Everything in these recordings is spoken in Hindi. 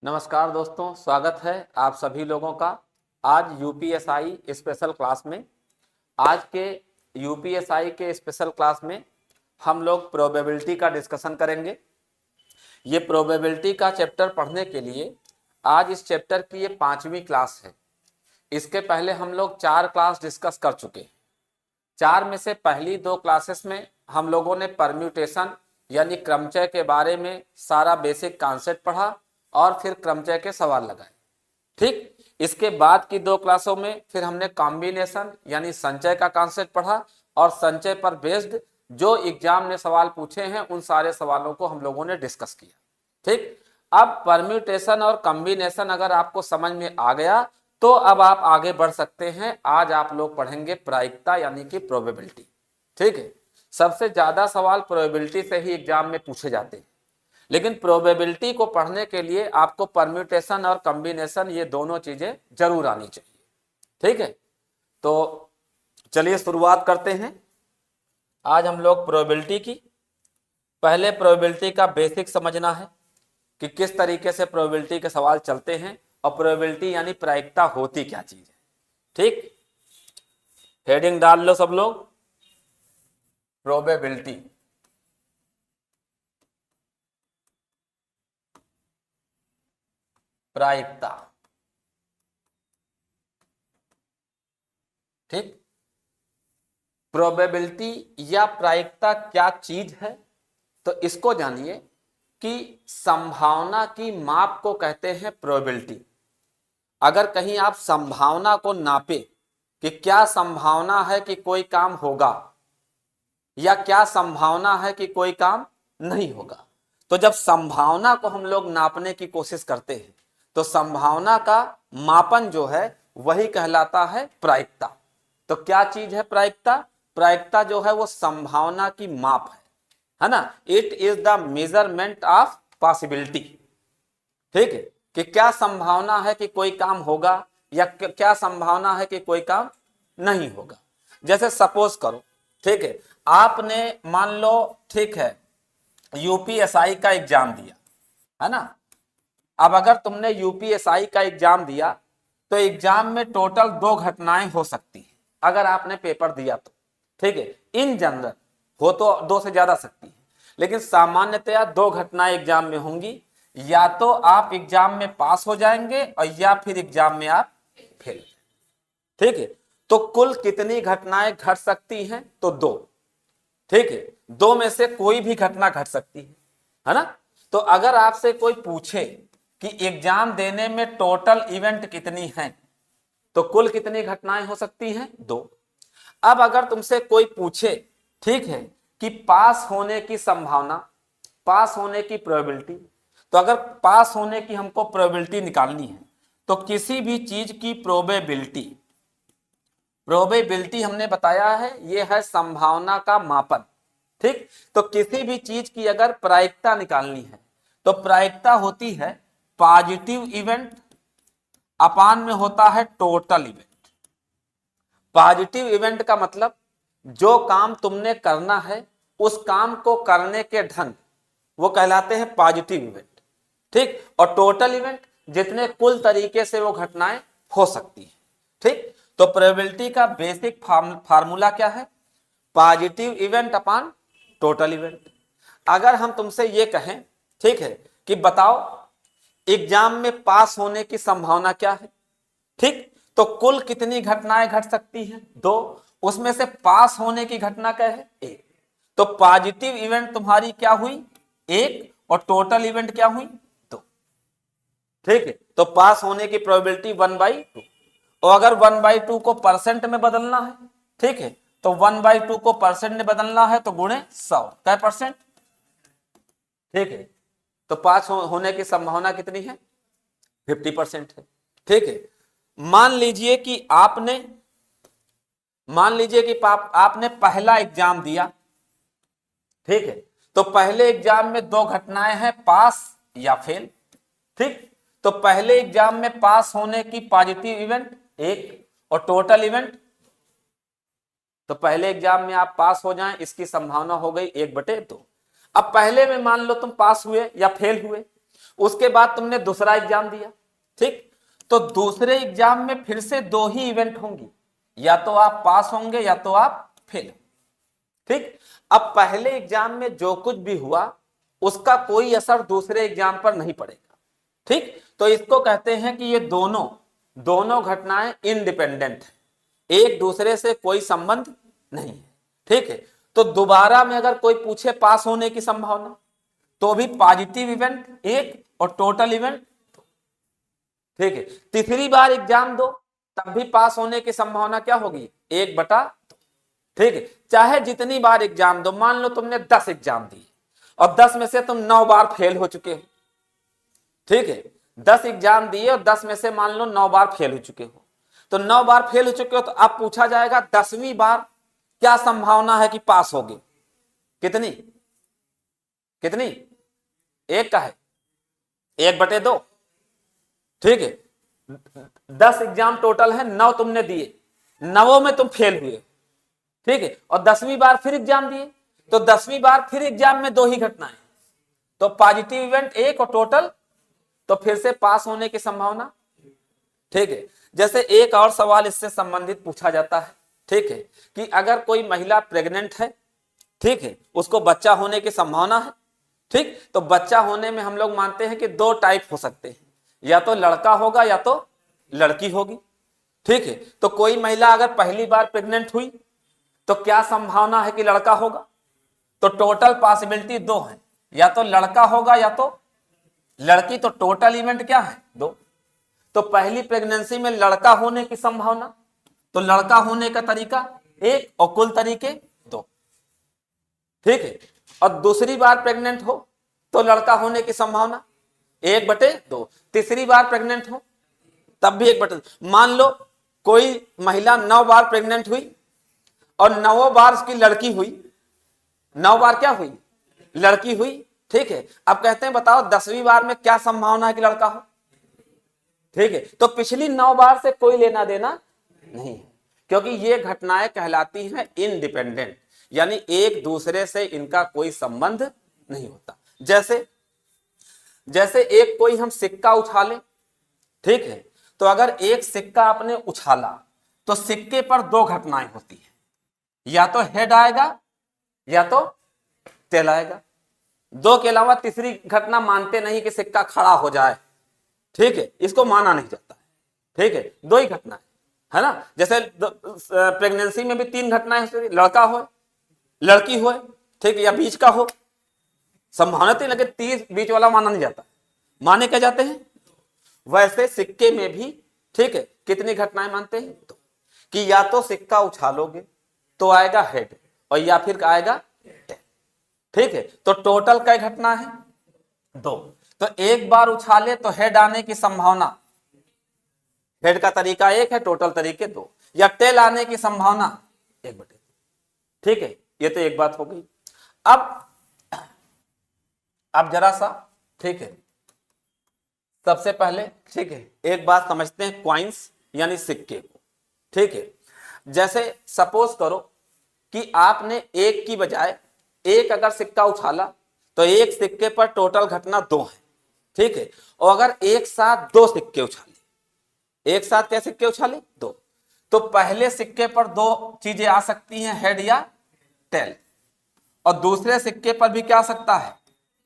नमस्कार दोस्तों, स्वागत है आप सभी लोगों का आज यूपीएसआई स्पेशल क्लास में। आज के यूपीएसआई के स्पेशल क्लास में हम लोग प्रोबेबिलिटी का डिस्कशन करेंगे। ये प्रोबेबिलिटी का चैप्टर पढ़ने के लिए आज इस चैप्टर की ये 5वीं क्लास है। इसके पहले हम लोग 4 क्लास डिस्कस कर चुके हैं। 4 में से पहली 2 क्लासेस में हम लोगों ने परम्यूटेशन यानी क्रमचय के बारे में सारा बेसिक कॉन्सेप्ट पढ़ा और फिर क्रमचय के सवाल लगाए। ठीक, इसके बाद की 2 क्लासों में फिर हमने कॉम्बिनेशन यानी संचय का कॉन्सेप्ट पढ़ा और संचय पर बेस्ड जो एग्जाम ने सवाल पूछे हैं उन सारे सवालों को हम लोगों ने डिस्कस किया। ठीक, अब परम्यूटेशन और कॉम्बिनेशन अगर आपको समझ में आ गया तो अब आप आगे बढ़ सकते हैं। आज आप लोग पढ़ेंगे प्रायिकता यानी कि प्रोबेबिलिटी। ठीक है, सबसे ज्यादा सवाल प्रोबेबिलिटी से ही एग्जाम में पूछे जाते हैं, लेकिन प्रोबेबिलिटी को पढ़ने के लिए आपको परम्यूटेशन और कॉम्बिनेशन ये दोनों चीजें जरूर आनी चाहिए। ठीक है, तो चलिए शुरुआत करते हैं। आज हम लोग प्रोबेबिलिटी की पहले प्रोबेबिलिटी का बेसिक समझना है कि किस तरीके से प्रोबेबिलिटी के सवाल चलते हैं और प्रोबेबिलिटी यानी प्रायिकता होती क्या चीज है। ठीक, हेडिंग डाल लो सब लोग, प्रोबेबिलिटी। प्रायिकता। ठीक, प्रोबेबिलिटी या प्रायिकता क्या चीज है तो इसको जानिए कि संभावना की माप को कहते हैं प्रोबेबिलिटी। अगर कहीं आप संभावना को नापे कि क्या संभावना है कि कोई काम होगा या क्या संभावना है कि कोई काम नहीं होगा, तो जब संभावना को हम लोग नापने की कोशिश करते हैं तो संभावना का मापन जो है वही कहलाता है प्रायिकता। तो क्या चीज है प्रायिकता? प्रायिकता जो है वो संभावना की माप है ना। It is the measurement of possibility. ठीक है, कि क्या संभावना है कि कोई काम होगा या क्या संभावना है कि कोई काम नहीं होगा। जैसे सपोज करो, ठीक है, आपने मान लो, ठीक है, यूपीएसआई का एग्जाम दिया है ना। अब अगर तुमने यूपीएसआई का एग्जाम दिया तो एग्जाम में टोटल 2 घटनाएं हो सकती है अगर आपने पेपर दिया तो। ठीक है, इन जनरल हो तो 2 से ज्यादा सकती है, लेकिन सामान्यतया 2 घटनाएं एग्जाम में होंगी। या तो आप एग्जाम में पास हो जाएंगे और या फिर एग्जाम में आप फेल। ठीक है, तो कुल कितनी घटनाएं घट सकती हैं? तो 2। ठीक है, 2 में से कोई भी घटना घट सकती है ना। तो अगर आपसे कोई पूछे कि एग्जाम देने में टोटल इवेंट कितनी हैं तो कुल कितनी घटनाएं हो सकती हैं? 2। अब अगर तुमसे कोई पूछे, ठीक है, कि पास होने की संभावना, पास होने की प्रोबेबिलिटी, तो अगर पास होने की हमको प्रोबेबिलिटी निकालनी है तो किसी भी चीज की प्रोबेबिलिटी, प्रोबेबिलिटी हमने बताया है ये है संभावना का मापन। ठीक, तो किसी भी चीज की अगर प्रायिकता निकालनी है तो प्रायिकता होती है पॉजिटिव इवेंट अपान में होता है टोटल इवेंट। पॉजिटिव इवेंट का मतलब जो काम तुमने करना है उस काम को करने के ढंग वो कहलाते हैं पॉजिटिव इवेंट। ठीक, और टोटल इवेंट जितने कुल तरीके से वो घटनाएं हो सकती है। ठीक, तो प्रोबेबिलिटी का बेसिक फार्मूला क्या है? पॉजिटिव इवेंट अपान टोटल इवेंट। अगर हम तुमसे ये कहें, ठीक है, कि बताओ एग्जाम में पास होने की संभावना क्या है, ठीक, तो कुल कितनी घटनाएं घट सकती हैं? 2। उसमें से पास होने की घटना क्या है? 1। तो पॉजिटिव इवेंट तुम्हारी क्या हुई? 1 और टोटल इवेंट क्या हुई? 2। ठीक है, तो पास होने की प्रोबेबिलिटी 1/2। और अगर 1/2 को परसेंट में बदलना है, ठीक है, तो 1/2 को परसेंट में बदलना है तो गुणे 100 क्या परसेंट। ठीक है, तो पास होने की संभावना कितनी है? 50% है। ठीक है, मान लीजिए कि आपने आपने पहला एग्जाम दिया। ठीक है, तो पहले एग्जाम में 2 घटनाएं हैं, पास या फेल। ठीक, तो पहले एग्जाम में पास होने की पॉजिटिव इवेंट 1 और टोटल इवेंट, तो पहले एग्जाम में आप पास हो जाएं इसकी संभावना हो गई 1/2। अब पहले में मान लो तुम पास हुए या फेल हुए, उसके बाद तुमने दूसरा एग्जाम दिया, ठीक, तो दूसरे एग्जाम में फिर से 2 ही इवेंट होंगी, या तो आप पास होंगे या तो आप फेल, ठीक। अब पहले एग्जाम में जो कुछ भी हुआ उसका कोई असर दूसरे एग्जाम पर नहीं पड़ेगा, ठीक। तो इसको कहते हैं कि ये दोनों घटनाएं इंडिपेंडेंट है, एक दूसरे से कोई संबंध नहीं है, ठीक है। तो दोबारा में अगर कोई पूछे पास होने की संभावना, तो भी पॉजिटिव इवेंट एक और टोटल इवेंट, ठीक है। तीसरी बार एग्जाम दो तब भी पास होने की संभावना क्या होगी, 1/2, ठीक है। चाहे जितनी बार एग्जाम दो, मान लो तुमने 10 एग्जाम दिए और 10 में से तुम 9 बार फेल हो चुके हो, ठीक है। 10 एग्जाम दिए और 10 में से मान लो 9 बार फेल हो चुके हो, तो 9 बार फेल हो चुके हो, तो अब पूछा जाएगा 10वीं बार क्या संभावना है कि पास होगे, कितनी कितनी, 1 का है, 1/2, ठीक है। 10 एग्जाम टोटल है, 9 तुमने दिए, 9 में तुम फेल हुए, ठीक है, और 10वीं बार फिर एग्जाम दिए, तो 10वीं बार फिर एग्जाम में 2 ही घटनाएं, तो पॉजिटिव इवेंट 1 और टोटल, तो फिर से पास होने की संभावना, ठीक है। जैसे एक और सवाल इससे संबंधित पूछा जाता है, ठीक है, कि अगर कोई महिला प्रेग्नेंट है, ठीक है, उसको बच्चा होने की संभावना है, ठीक, तो बच्चा होने में हम लोग मानते हैं कि 2 टाइप हो सकते हैं, या तो लड़का होगा या तो लड़की होगी, ठीक है। तो कोई महिला अगर पहली बार प्रेग्नेंट हुई तो क्या संभावना है कि लड़का होगा, तो टोटल पॉसिबिलिटी 2 है, या तो लड़का होगा या तो लड़की, तो टोटल इवेंट क्या है, 2। तो पहली प्रेगनेंसी में लड़का होने की संभावना, तो लड़का होने का तरीका 1 और कुल तरीके 2, ठीक है। और दूसरी बार प्रेग्नेंट हो तो लड़का होने की संभावना 1/2, तीसरी बार प्रेग्नेंट हो तब भी 1/2। मान लो कोई महिला 9 बार प्रेग्नेंट हुई और 9 बार उसकी लड़की हुई, 9 बार क्या हुई, लड़की हुई, ठीक है। अब कहते हैं बताओ 10वीं बार में क्या संभावना है कि लड़का हो, ठीक है। तो पिछली 9 बार से कोई लेना देना नहीं है, क्योंकि ये घटनाएं कहलाती हैं इंडिपेंडेंट, यानी एक दूसरे से इनका कोई संबंध नहीं होता। जैसे एक कोई हम सिक्का उछाले, ठीक है, तो अगर एक सिक्का आपने उछाला तो सिक्के पर 2 घटनाएं होती है, या तो हेड आएगा या तो टेल आएगा, 2 के अलावा तीसरी घटना मानते नहीं कि सिक्का खड़ा हो जाए, ठीक है, इसको माना नहीं जाता है, ठीक है। 2 ही घटनाएं है ना। जैसे प्रेगनेंसी में भी 3 घटनाएं, लड़का हो लड़की हो, ठीक है, या बीच का हो, संभावना तो लगे 30 बीच वाला माना नहीं जाता, माने क्या जाते हैं। वैसे सिक्के में भी, ठीक है, कितनी घटनाएं मानते हैं, तो कि या तो सिक्का उछालोगे तो आएगा हेड और या फिर आएगा टेल, ठीक है। तो टोटल क्या घटना है, 2। तो एक बार उछाले तो हेड आने की संभावना, हेड का तरीका 1 है, टोटल तरीके 2, या टेल आने की संभावना 1/2, ठीक है। ये तो एक बात हो गई। अब जरा सा, ठीक है, सबसे पहले, ठीक है, एक बात समझते हैं क्वाइंस यानी सिक्के को, ठीक है। जैसे सपोज करो कि आपने 1 की बजाय 1 अगर सिक्का उछाला तो एक सिक्के पर टोटल घटना 2 है, ठीक है। और अगर एक साथ 2 सिक्के उछाले, एक साथ क्या सिक्के उछाले, 2, तो पहले सिक्के पर 2 चीजें आ सकती हैं, हेड या टेल, और दूसरे सिक्के पर भी क्या आ सकता है,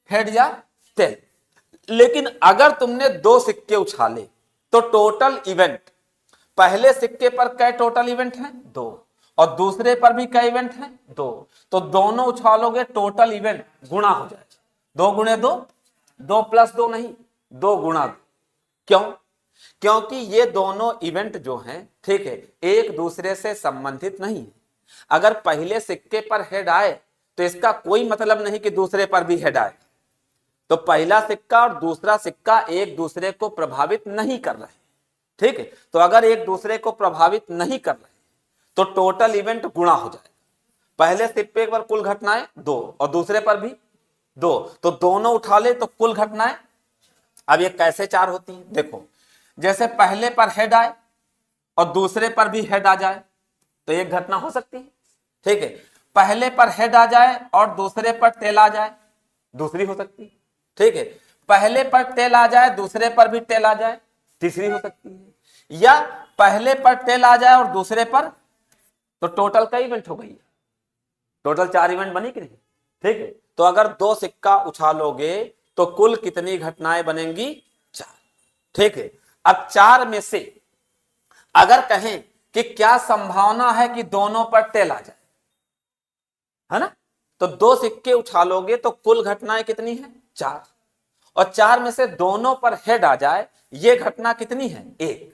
हेड या टेल। लेकिन अगर तुमने 2 सिक्के उछाले तो टोटल इवेंट, पहले सिक्के पर क्या टोटल इवेंट है, 2, और दूसरे पर भी क्या इवेंट है, 2, तो दोनों उछालोगे टोटल इवेंट गुणा हो जाएगा, 2 गुणे 2, 2 + 2 नहीं, 2 गुणा 2। क्यों, क्योंकि ये दोनों इवेंट जो हैं, ठीक है, एक दूसरे से संबंधित नहीं है। अगर पहले सिक्के पर हेड आए तो इसका कोई मतलब नहीं कि दूसरे पर भी हेड आए, तो पहला सिक्का और दूसरा सिक्का एक दूसरे को प्रभावित नहीं कर रहे, ठीक है। तो अगर एक दूसरे को प्रभावित नहीं कर रहे तो टोटल इवेंट गुणा हो जाएगा, पहले सिक्के पर कुल घटनाएं 2 और दूसरे पर भी 2, तो दोनों उठा ले तो कुल घटनाएं। अब ये कैसे 4 होती हैं, देखो, जैसे पहले पर हेड आए और दूसरे पर भी हेड आ जाए तो एक घटना हो सकती है, ठीक है। पहले पर हेड आ जाए और दूसरे पर टेल आ जाए, दूसरी हो सकती है, ठीक है। पहले पर टेल आ जाए, दूसरे पर भी टेल आ जाए, तीसरी हो सकती है, या पहले पर टेल आ जाए और दूसरे पर, तो टोटल कई इवेंट हो गई है, टोटल 4 इवेंट बनी कि नहीं। ठीक है, तो अगर 2 सिक्का उछालोगे तो कुल कितनी घटनाएं बनेंगी, 4। ठीक है, अब 4 में से अगर कहें कि क्या संभावना है कि दोनों पर टेल आ जाए, है ना, तो 2 सिक्के उछालोगे तो कुल घटनाएं कितनी है, 4, और 4 में से दोनों पर हेड आ जाए, ये घटना कितनी है, 1।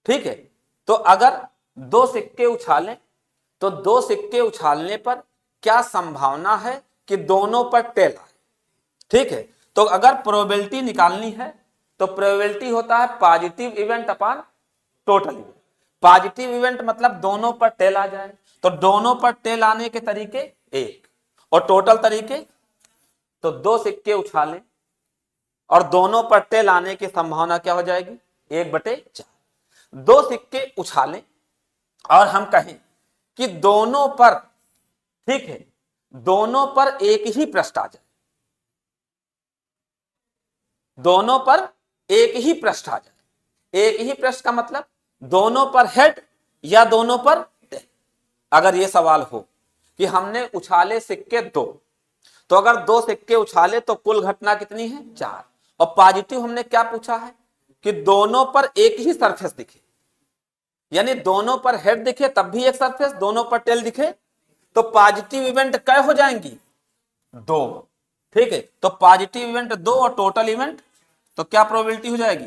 ठीक है, तो अगर 2 सिक्के उछालें तो 2 सिक्के उछालने पर क्या संभावना है कि दोनों पर टेल आए। ठीक है, तो अगर प्रोबेबिलिटी निकालनी है तो प्रोबेबिलिटी होता है positive event upon total event. Positive event मतलब दोनों पर टेल आ जाए, तो दोनों पर टेल आने के तरीके 1, और टोटल तरीके, तो 2 सिक्के उछालें और दोनों पर टेल आने की संभावना क्या हो जाएगी, 1/4। 2 सिक्के उछालें और हम कहें कि दोनों पर, ठीक है, दोनों पर एक ही पृष्ठ आ जाए, दोनों पर एक ही पृष्ठ आ जाए। एक ही पृष्ठ का मतलब दोनों पर हेड या दोनों पर टेल। अगर यह सवाल हो कि हमने उछाले सिक्के 2, तो अगर 2 सिक्के उछाले तो कुल घटना कितनी है, 4, और पॉजिटिव हमने क्या पूछा है कि दोनों पर एक ही सरफेस दिखे, यानी दोनों पर हेड दिखे तब भी एक सरफेस, दोनों पर टेल दिखे, तो पॉजिटिव इवेंट कै हो जाएंगी, 2। ठीक है, तो पॉजिटिव इवेंट 2 और टोटल इवेंट, तो क्या प्रोबेबिलिटी हो जाएगी,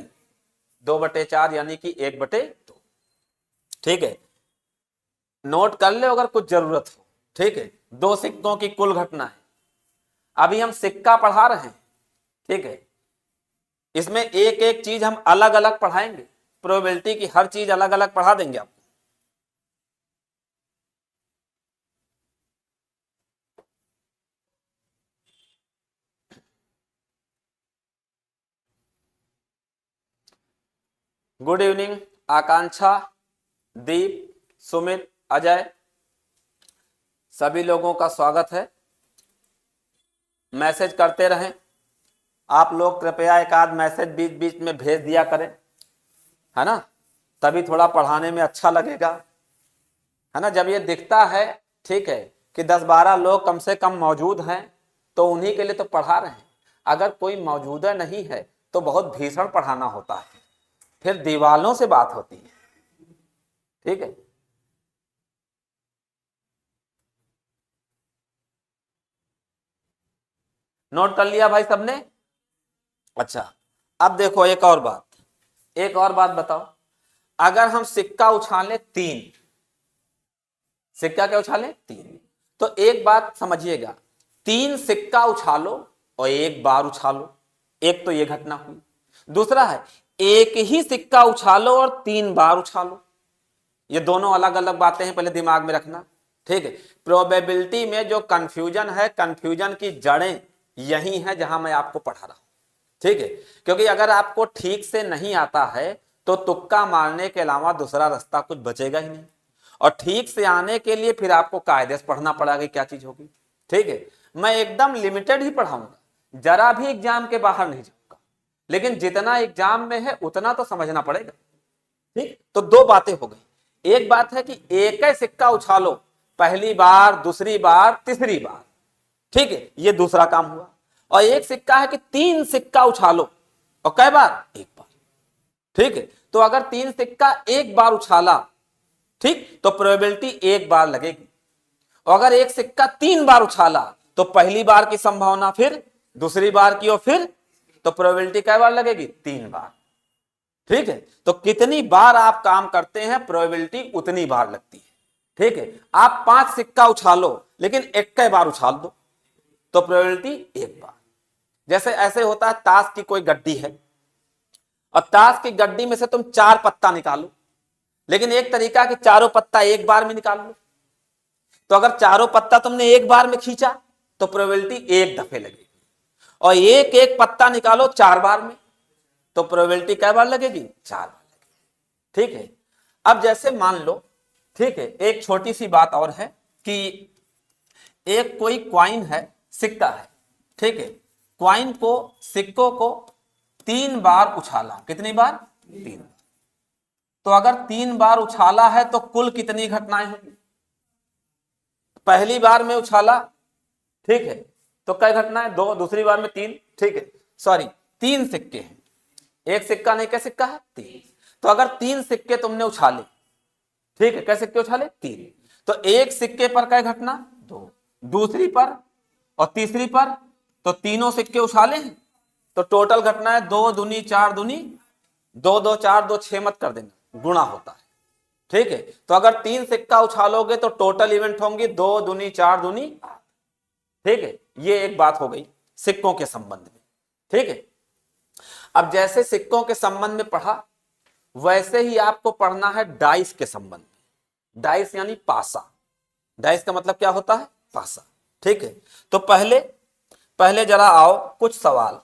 2/4 यानी कि 1/2। ठीक है, नोट कर ले अगर कुछ जरूरत हो। ठीक है, 2 सिक्कों की कुल घटना है, अभी हम सिक्का पढ़ा रहे हैं। ठीक है, इसमें एक एक चीज हम अलग अलग पढ़ाएंगे, प्रोबेबिलिटी की हर चीज अलग अलग पढ़ा देंगे आपको। गुड इवनिंग आकांक्षा, दीप, सुमित, अजय, सभी लोगों का स्वागत है। मैसेज करते रहें आप लोग, कृपया एक आध मैसेज बीच बीच में भेज दिया करें, है ना, तभी थोड़ा पढ़ाने में अच्छा लगेगा, है ना। जब ये दिखता है, ठीक है, कि 10-12 लोग कम से कम मौजूद हैं तो उन्हीं के लिए तो पढ़ा रहे हैं। अगर कोई मौजूदा नहीं है तो बहुत भीषण पढ़ाना होता है, फिर दीवालों से बात होती है। ठीक है, नोट कर लिया भाई सबने। अच्छा, अब देखो एक और बात बताओ, अगर हम सिक्का उछालें 3, सिक्का क्या उछालें 3, तो एक बात समझिएगा, 3 सिक्का उछालो और 1 बार उछालो, एक तो ये घटना हुई। दूसरा है एक ही सिक्का उछालो और 3 बार उछालो, ये दोनों अलग अलग बातें हैं, पहले दिमाग में रखना। ठीक है, प्रोबेबिलिटी में जो कंफ्यूजन है, कंफ्यूजन की जड़ें यही है जहां मैं आपको पढ़ा रहा हूं। ठीक है, क्योंकि अगर आपको ठीक से नहीं आता है तो तुक्का मारने के अलावा दूसरा रास्ता कुछ बचेगा ही नहीं, और ठीक से आने के लिए फिर आपको कायदे से पढ़ना पड़ेगा कि क्या चीज होगी। ठीक है, मैं एकदम लिमिटेड ही पढ़ाऊंगा, जरा भी एग्जाम के बाहर नहीं जाऊंगा, लेकिन जितना एग्जाम में है उतना तो समझना पड़ेगा। ठीक, तो 2 बातें हो गई। एक बात है कि एक ही सिक्का उछालो, पहली बार, दूसरी बार, तीसरी बार, ठीक है, ये दूसरा काम हुआ। और एक सिक्का है कि 3 सिक्का उछालो और कै बार, 1 बार। ठीक है, तो अगर 3 सिक्का 1 बार उछाला, ठीक, तो प्रोबेबिलिटी 1 बार लगेगी, और अगर एक सिक्का 3 बार उछाला तो पहली बार की संभावना, फिर दूसरी बार की, और फिर, तो प्रोबेबिलिटी कै बार लगेगी, 3 बार। ठीक है, तो कितनी बार आप काम करते हैं प्रोबेबिलिटी उतनी बार लगती है। ठीक है, आप 5 सिक्का उछालो लेकिन 1 बार उछाल दो तो प्रोबेबिलिटी 1 बार। जैसे ऐसे होता है, ताश की कोई गड्डी है और ताश की गड्डी में से तुम 4 पत्ता निकालो, लेकिन एक तरीका कि चारों पत्ता एक बार में निकाल लो, तो अगर चारों पत्ता तुमने एक बार में खींचा तो प्रोबेबिलिटी 1 दफे लगेगी, और एक एक पत्ता निकालो 4 बार में तो प्रोबेबिलिटी कै बार लगेगी, 4 बार लगेगी। ठीक है, अब जैसे मान लो, ठीक है, एक छोटी सी बात और है कि एक कोई क्वाइन है, सिक्का है, ठीक है, क्वाइन को, सिक्कों को 3 बार उछाला। कितनी बार? 3 बार। तो अगर 3 बार उछाला है तो कुल कितनी घटनाएं होंगी? पहली बार में उछाला, ठीक है, तो कई घटनाएं? 2, दूसरी बार में 3, ठीक है, सॉरी 3 सिक्के हैं, एक सिक्का नहीं, क्या सिक्का है? 3। तो अगर 3 सिक्के तुमने उछाले, ठीक है, कैसे सिक्के उछाले? 3, तो एक सिक्के पर कई घटना? 2, दूसरी पर और तीसरी पर, तो तीनों सिक्के उछाले हैं, तो टोटल घटना है 2 दूनी 4 दूनी 2, 2 4 2 6 मत कर देना, गुणा होता है, ठीक है। तो अगर 3 सिक्का उछालोगे तो टोटल इवेंट होंगी 2 दूनी 4 दूनी 8, ठीक है। ये एक बात हो गई सिक्कों के संबंध में, ठीक है। अब जैसे सिक्कों के संबंध में पढ़ा, वैसे ही आपको पढ़ना है डाइस के संबंध में। डाइस यानी पासा। डाइस का मतलब क्या होता है? पासा, ठीक है। तो पहले जरा आओ कुछ सवाल,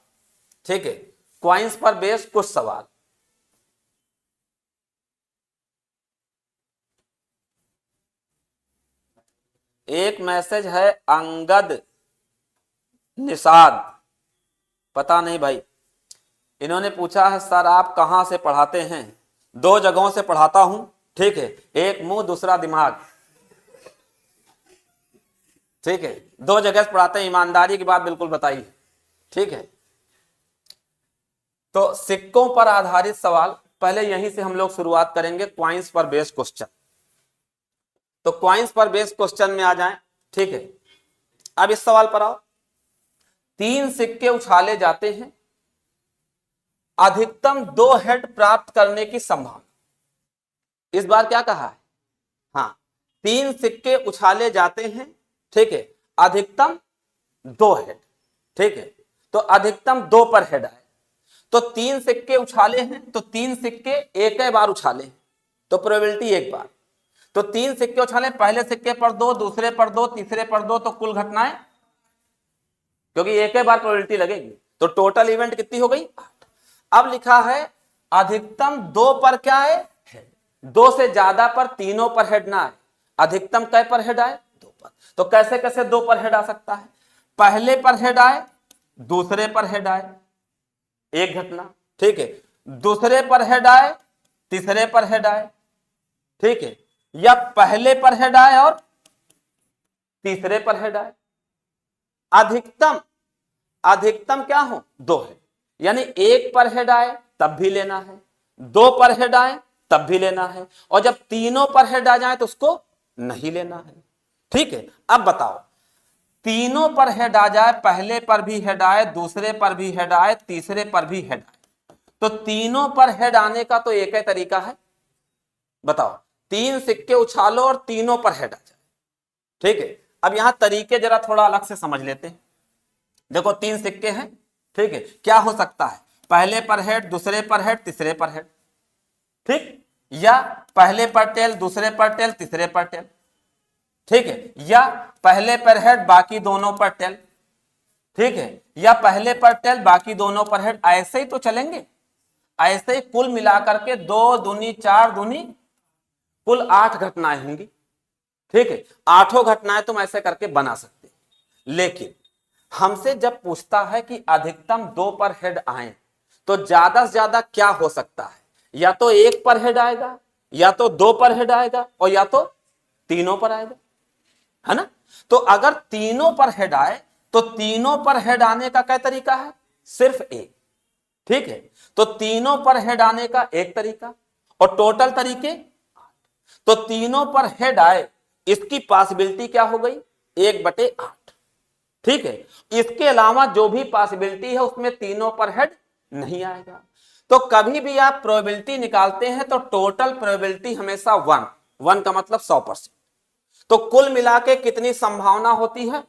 ठीक है, क्वाइंस पर बेस कुछ सवाल। एक मैसेज है अंगद निषाद, पता नहीं भाई, इन्होंने पूछा है सर आप कहां से पढ़ाते हैं? 2 जगहों से पढ़ाता हूं, ठीक है, एक मुंह दूसरा दिमाग, ठीक है, 2 जगह से पढ़ाते हैं, ईमानदारी की बात बिल्कुल बताइए, ठीक है। तो सिक्कों पर आधारित सवाल, पहले यहीं से हम लोग शुरुआत करेंगे, क्वाइंस पर बेस्ड क्वेश्चन। तो क्वाइंस पर बेस्ड क्वेश्चन में आ जाएं, ठीक है। अब इस सवाल पर आओ, 3 सिक्के उछाले जाते हैं, अधिकतम 2 हेड प्राप्त करने की संभावना। इस बार क्या कहा है? हाँ, 3 सिक्के उछाले जाते हैं, ठीक है, अधिकतम 2 हेड, ठीक है, तो अधिकतम 2 पर हेड आए। तो 3 सिक्के उछाले हैं, तो 3 सिक्के एक ही बार उछाले, तो प्रोबेबिलिटी 1 बार। तो 3 सिक्के उछाले, पहले सिक्के पर 2, दूसरे पर 2, तीसरे पर 2, तो कुल घटनाएं, क्योंकि एक ही बार प्रोबेबिलिटी लगेगी, तो टोटल इवेंट कितनी हो गई? 8। अब लिखा है अधिकतम 2 पर क्या है? हेड। 2 से ज्यादा पर तीनों पर हेड ना आए, अधिकतम कै पर हेड आए? 2 पर। तो कैसे कैसे 2 पर हेड आ सकता है? पहले पर हेड आए, दूसरे पर हेड आए, एक घटना, ठीक है, दूसरे पर हेड आए, तीसरे पर हेड आए, ठीक है, या पहले पर हेड आए और तीसरे पर हेड आए। अधिकतम क्या हो? 2 है, यानी 1 पर हेड आए तब भी लेना है, 2 पर हेड आए तब भी लेना है, और जब तीनों पर हेड आ जाए तो उसको नहीं लेना है, ठीक है। अब बताओ, तीनों पर हेड आ जाए, पहले पर भी हेड आए, दूसरे पर भी हेड आए, तीसरे पर भी हेड आए, तो तीनों पर हेड आने का तो एक ही तरीका है, बताओ, 3 सिक्के उछालो और तीनों पर हेड आ जाए, ठीक है। अब यहां तरीके जरा थोड़ा अलग से समझ लेते हैं। देखो 3 सिक्के हैं, ठीक है, क्या हो सकता है? पहले पर हेड, दूसरे पर हेड, तीसरे पर हेड, ठीक, या पहले पर टेल, दूसरे पर टेल, तीसरे पर टेल, ठीक है, या पहले पर हेड बाकी दोनों पर टेल, ठीक है, या पहले पर टेल बाकी दोनों पर हेड, ऐसे ही तो चलेंगे। ऐसे ही कुल मिलाकर के 2 दूनी 4 दूनी कुल 8 घटनाएं होंगी, ठीक है। 8 घटनाएं तुम ऐसे करके बना सकते, लेकिन हमसे जब पूछता है कि अधिकतम 2 पर हेड आए, तो ज्यादा से ज्यादा क्या हो सकता है? या तो 1 पर हेड आएगा, या तो 2 पर हेड आएगा, और या तो तीनों पर आएगा, है ना। तो अगर तीनों पर हेड आए, तो तीनों पर हेड आने का क्या तरीका है? सिर्फ एक, ठीक है। तो तीनों पर हेड आने का एक तरीका, और टोटल तरीके 8। तो तीनों पर हेड आए, इसकी पॉसिबिलिटी क्या हो गई? 1/8, ठीक है। इसके अलावा जो भी पॉसिबिलिटी है उसमें तीनों पर हेड नहीं आएगा। तो कभी भी आप प्रोबेबिलिटी निकालते हैं तो टोटल प्रोबेबिलिटी हमेशा 1 का मतलब 100%। तो कुल मिला के कितनी संभावना होती है?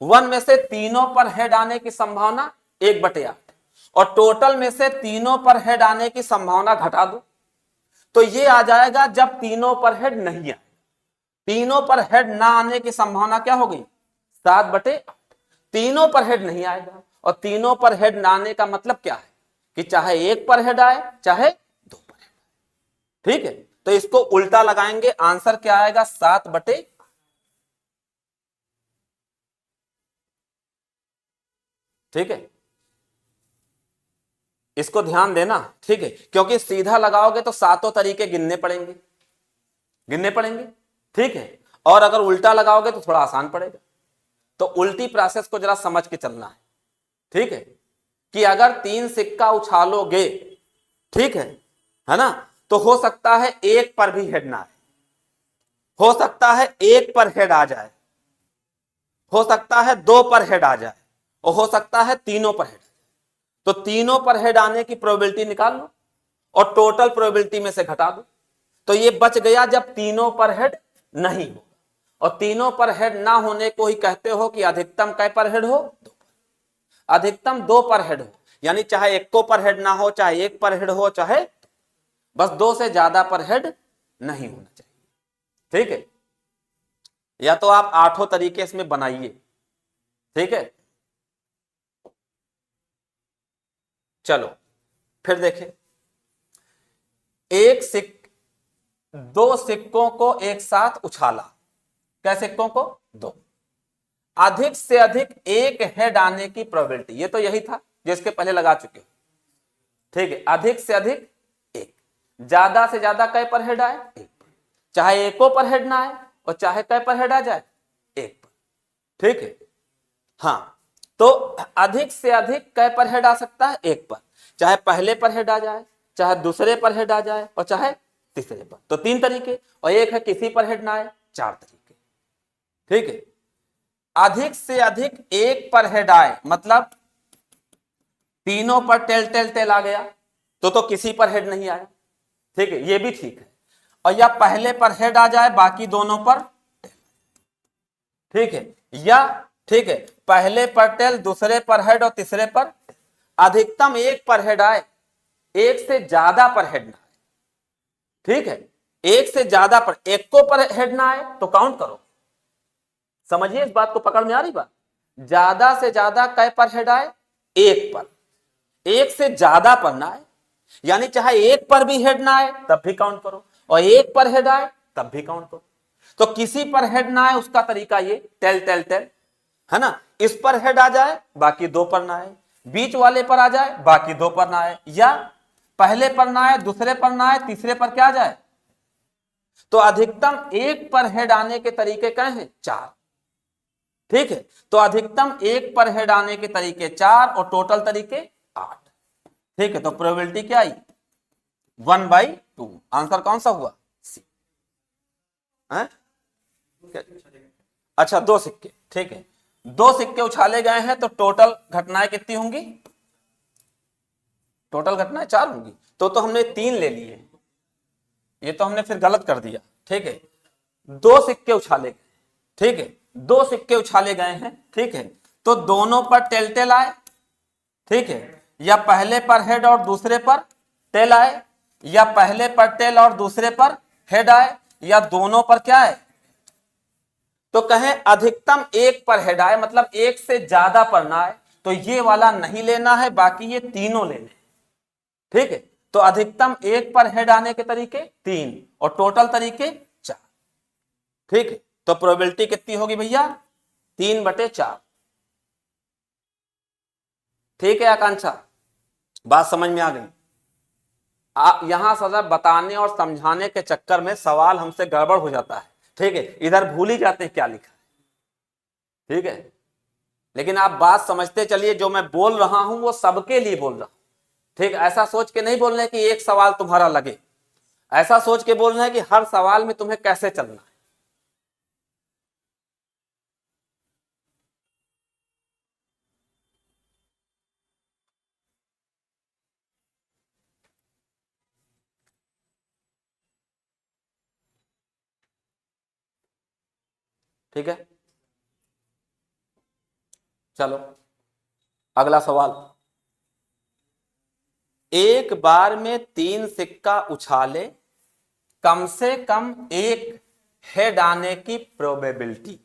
1 में से तीनों पर हेड आने की संभावना 1/8, और टोटल में से तीनों पर हेड आने की संभावना घटा दो, तो ये आ जाएगा जब तीनों पर हेड नहीं आए। तीनों पर हेड ना आने की संभावना क्या हो गई? 7/8। तीनों पर हेड नहीं आएगा, और तीनों पर हेड ना आने का मतलब क्या है? कि चाहे 1 पर हेड आए, चाहे 2 पर हेड, ठीक है। तो इसको उल्टा लगाएंगे, आंसर क्या आएगा? 7/8, ठीक है, इसको ध्यान देना, ठीक है, क्योंकि सीधा लगाओगे तो सातों तरीके गिनने पड़ेंगे, ठीक है, और अगर उल्टा लगाओगे तो थोड़ा आसान पड़ेगा। तो उल्टी प्रोसेस को जरा समझ के चलना है, ठीक है, कि अगर 3 सिक्का उछालोगे, ठीक है ना, तो हो सकता है एक पर भी हेड ना आए, हो सकता है एक पर हेड आ जाए, हो सकता है 2 पर हेड आ जाए, और हो सकता है तीनों पर हेड। तो तीनों पर हेड आने की प्रोबेबिलिटी निकाल लो और टोटल प्रोबेबिलिटी में से घटा दो। तो ये बच गया जब तीनों पर हेड नहीं हो, और तीनों पर हेड ना होने को ही कहते हो कि अधिकतम कै पर हेड हो, 2 पर। अधिकतम 2 पर हेड हो, यानी चाहे एक को पर हेड ना हो, चाहे एक पर हेड हो, चाहे बस 2 से ज्यादा पर हेड नहीं होना चाहिए, ठीक है। या तो आप 8 तरीके इसमें बनाइए, ठीक है। चलो फिर देखें, दो सिक्कों को एक साथ उछाला, कै सिक्कों को, 2। अधिक से अधिक एक हेड आने की प्रोबेबिलिटी, ये तो यही था जिसके पहले लगा चुके हो, ठीक है। अधिक से अधिक एक, ज्यादा से ज्यादा कै पर हेड आए, एक पर, चाहे एको पर हेड ना आए और चाहे कै पर हेड आ जाए, एक पर, ठीक है। हाँ, तो अधिक से अधिक कै पर हेड आ सकता है, एक पर, चाहे पहले पर हेड आ जाए, चाहे दूसरे पर हेड आ जाए, और चाहे तीसरे पर। तो 3 तरीके, और एक है किसी पर हेड ना आए, 4 तरीके, ठीक है। अधिक से अधिक एक पर हेड आए मतलब तीनों पर टेल टेल टेल आ गया, तो किसी पर हेड नहीं आया, ठीक है, ये भी ठीक है। और या पहले पर हेड आ जाए, बाकी दोनों पर टेल, ठीक है, या ठीक है, पहले पर टेल, दूसरे पर हेड और तीसरे पर। अधिकतम एक पर हेड आए, एक से ज्यादा पर हेड ना आए, ठीक है, एक से ज्यादा पर, एक को पर हेड ना आए तो काउंट करो, समझिए इस बात को, पकड़ में आ रही बात। ज्यादा से ज्यादा कै पर हेड आए, एक पर, एक से ज्यादा पर ना आए, यानी चाहे एक पर भी हेड ना आए तब भी काउंट करो, और एक पर हेड आए तब भी काउंट करो। तो किसी पर हेड ना आए उसका तरीका ये टेल टेल टेल, है ना, इस पर हेड आ जाए बाकी 2 पर ना आए, बीच वाले पर आ जाए बाकी 2 पर ना आए, या पहले पर ना आए, दूसरे पर ना आए, तीसरे पर क्या आ जाए। तो अधिकतम एक पर हेड आने के तरीके क्या हैं, 4, ठीक है। तो अधिकतम एक पर हेड आने के तरीके 4 और टोटल तरीके 8, ठीक है। तो प्रोबेबिलिटी क्या आई, 1/2। आंसर कौन सा हुआ, सी है? अच्छा, 2 सिक्के, ठीक है, 2 सिक्के उछाले गए हैं, तो टोटल घटनाएं कितनी होंगी, टोटल घटनाएं 4 होंगी। तो हमने 3 ले लिए, ये तो हमने फिर गलत कर दिया, ठीक है। 2 सिक्के उछाले गए, ठीक है, 2 सिक्के उछाले गए हैं, ठीक है, तो दोनों पर टेल टेल आए, ठीक है, या पहले पर हेड और दूसरे पर टेल आए, या पहले पर टेल और दूसरे पर हेड आए, या दोनों पर क्या है। तो कहें अधिकतम एक पर हेड आए मतलब एक से ज्यादा पर ना आए, तो ये वाला नहीं लेना है, बाकी ये तीनों लेने, ठीक है। तो अधिकतम एक पर हेड आने के तरीके 3 और टोटल तरीके 4, ठीक है। तो प्रोबेबिलिटी कितनी होगी भैया, 3/4, ठीक है। आकांक्षा, बात समझ में आ गई। यहां सदा बताने और समझाने के चक्कर में सवाल हमसे गड़बड़ हो जाता है, ठीक है, इधर भूल ही जाते हैं क्या लिखा है, ठीक है। लेकिन आप बात समझते चलिए, जो मैं बोल रहा हूं वो सबके लिए बोल रहा हूं, ठीक। ऐसा सोच के नहीं बोलना है कि एक सवाल तुम्हारा लगे, ऐसा सोच के बोलना है कि हर सवाल में तुम्हें कैसे चलना है। ठीक है, चलो अगला सवाल। एक बार में 3 सिक्का उछाले, कम से कम एक हेड आने की प्रोबेबिलिटी,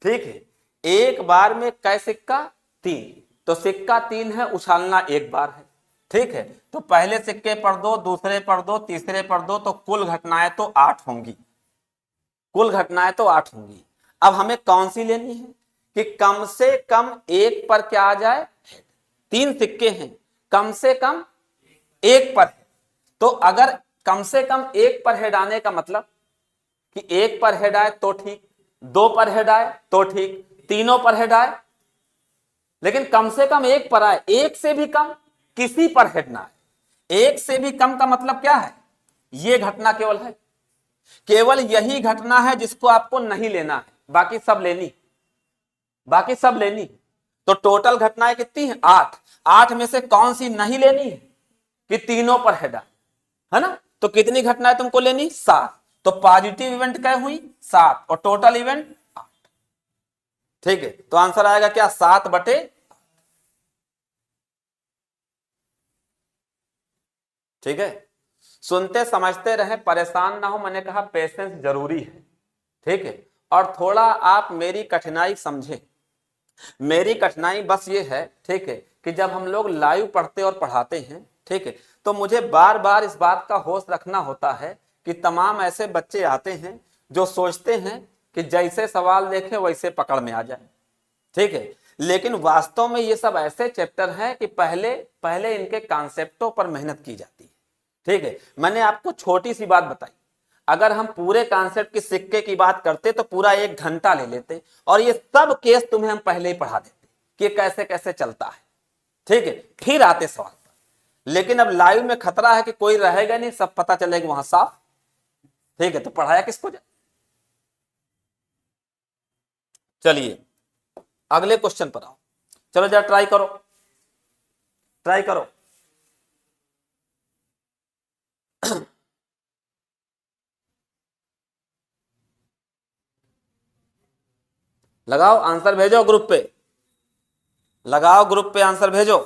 ठीक है। एक बार में कै सिक्का, 3, तो सिक्का 3 है, उछालना एक बार है, ठीक है। तो पहले सिक्के पर 2, दूसरे पर 2, तीसरे पर 2, तो कुल घटनाएं तो 8 होंगी, कुल घटनाएं तो 8 होंगी। अब हमें कौन सी लेनी है, कि कम से कम एक पर क्या आ जाए, 3 सिक्के हैं, कम से कम एक पर है। तो अगर कम से कम एक पर हेड आने का मतलब कि एक पर हेड आए तो ठीक, 2 पर हेड आए तो ठीक, तीनों पर हेड आए, लेकिन कम से कम एक पर आए, एक से भी कम किसी पर हेड ना आए। एक से भी कम का मतलब क्या है, यह घटना केवल है, केवल यही घटना है जिसको आपको नहीं लेना है, बाकी सब लेनी, बाकी सब लेनी। तो टोटल घटनाएं कितनी है, 8। 8 में से कौन सी नहीं लेनी है, कि तीनों पर हेड आए, है ना। तो कितनी घटनाएं तुमको लेनी, 7। तो पॉजिटिव इवेंट क्या हुई, 7, और टोटल इवेंट 8। ठीक है, तो आंसर आएगा क्या, 7/। ठीक है, सुनते समझते रहे, परेशान ना हो, मैंने कहा पेशेंस जरूरी है। ठीक है, और थोड़ा आप मेरी कठिनाई समझें। मेरी कठिनाई बस ये है, ठीक है, कि जब हम लोग लाइव पढ़ते और पढ़ाते हैं, ठीक है, तो मुझे बार बार इस बात का होश रखना होता है कि तमाम ऐसे बच्चे आते हैं जो सोचते हैं कि जैसे सवाल देखें वैसे पकड़ में आ जाए। ठीक है, लेकिन वास्तव में ये सब ऐसे चैप्टर हैं कि पहले पहले इनके कॉन्सेप्टों पर मेहनत की जाती है। ठीक है, मैंने आपको छोटी सी बात बताई, अगर हम पूरे कॉन्सेप्ट के सिक्के की बात करते तो पूरा 1 घंटा ले लेते, और ये सब केस तुम्हें हम पहले ही पढ़ा देते कि कैसे कैसे चलता है। ठीक है, फिर आते सवाल पर, लेकिन अब लाइव में खतरा है कि कोई रहेगा नहीं, सब पता चलेगा वहां साफ। ठीक है, तो पढ़ाया किसको जाए। चलिए अगले क्वेश्चन पर आओ, चलो जरा ट्राई करो, ट्राई करो। लगाओ आंसर, भेजो ग्रुप पे, लगाओ ग्रुप पे आंसर भेजो।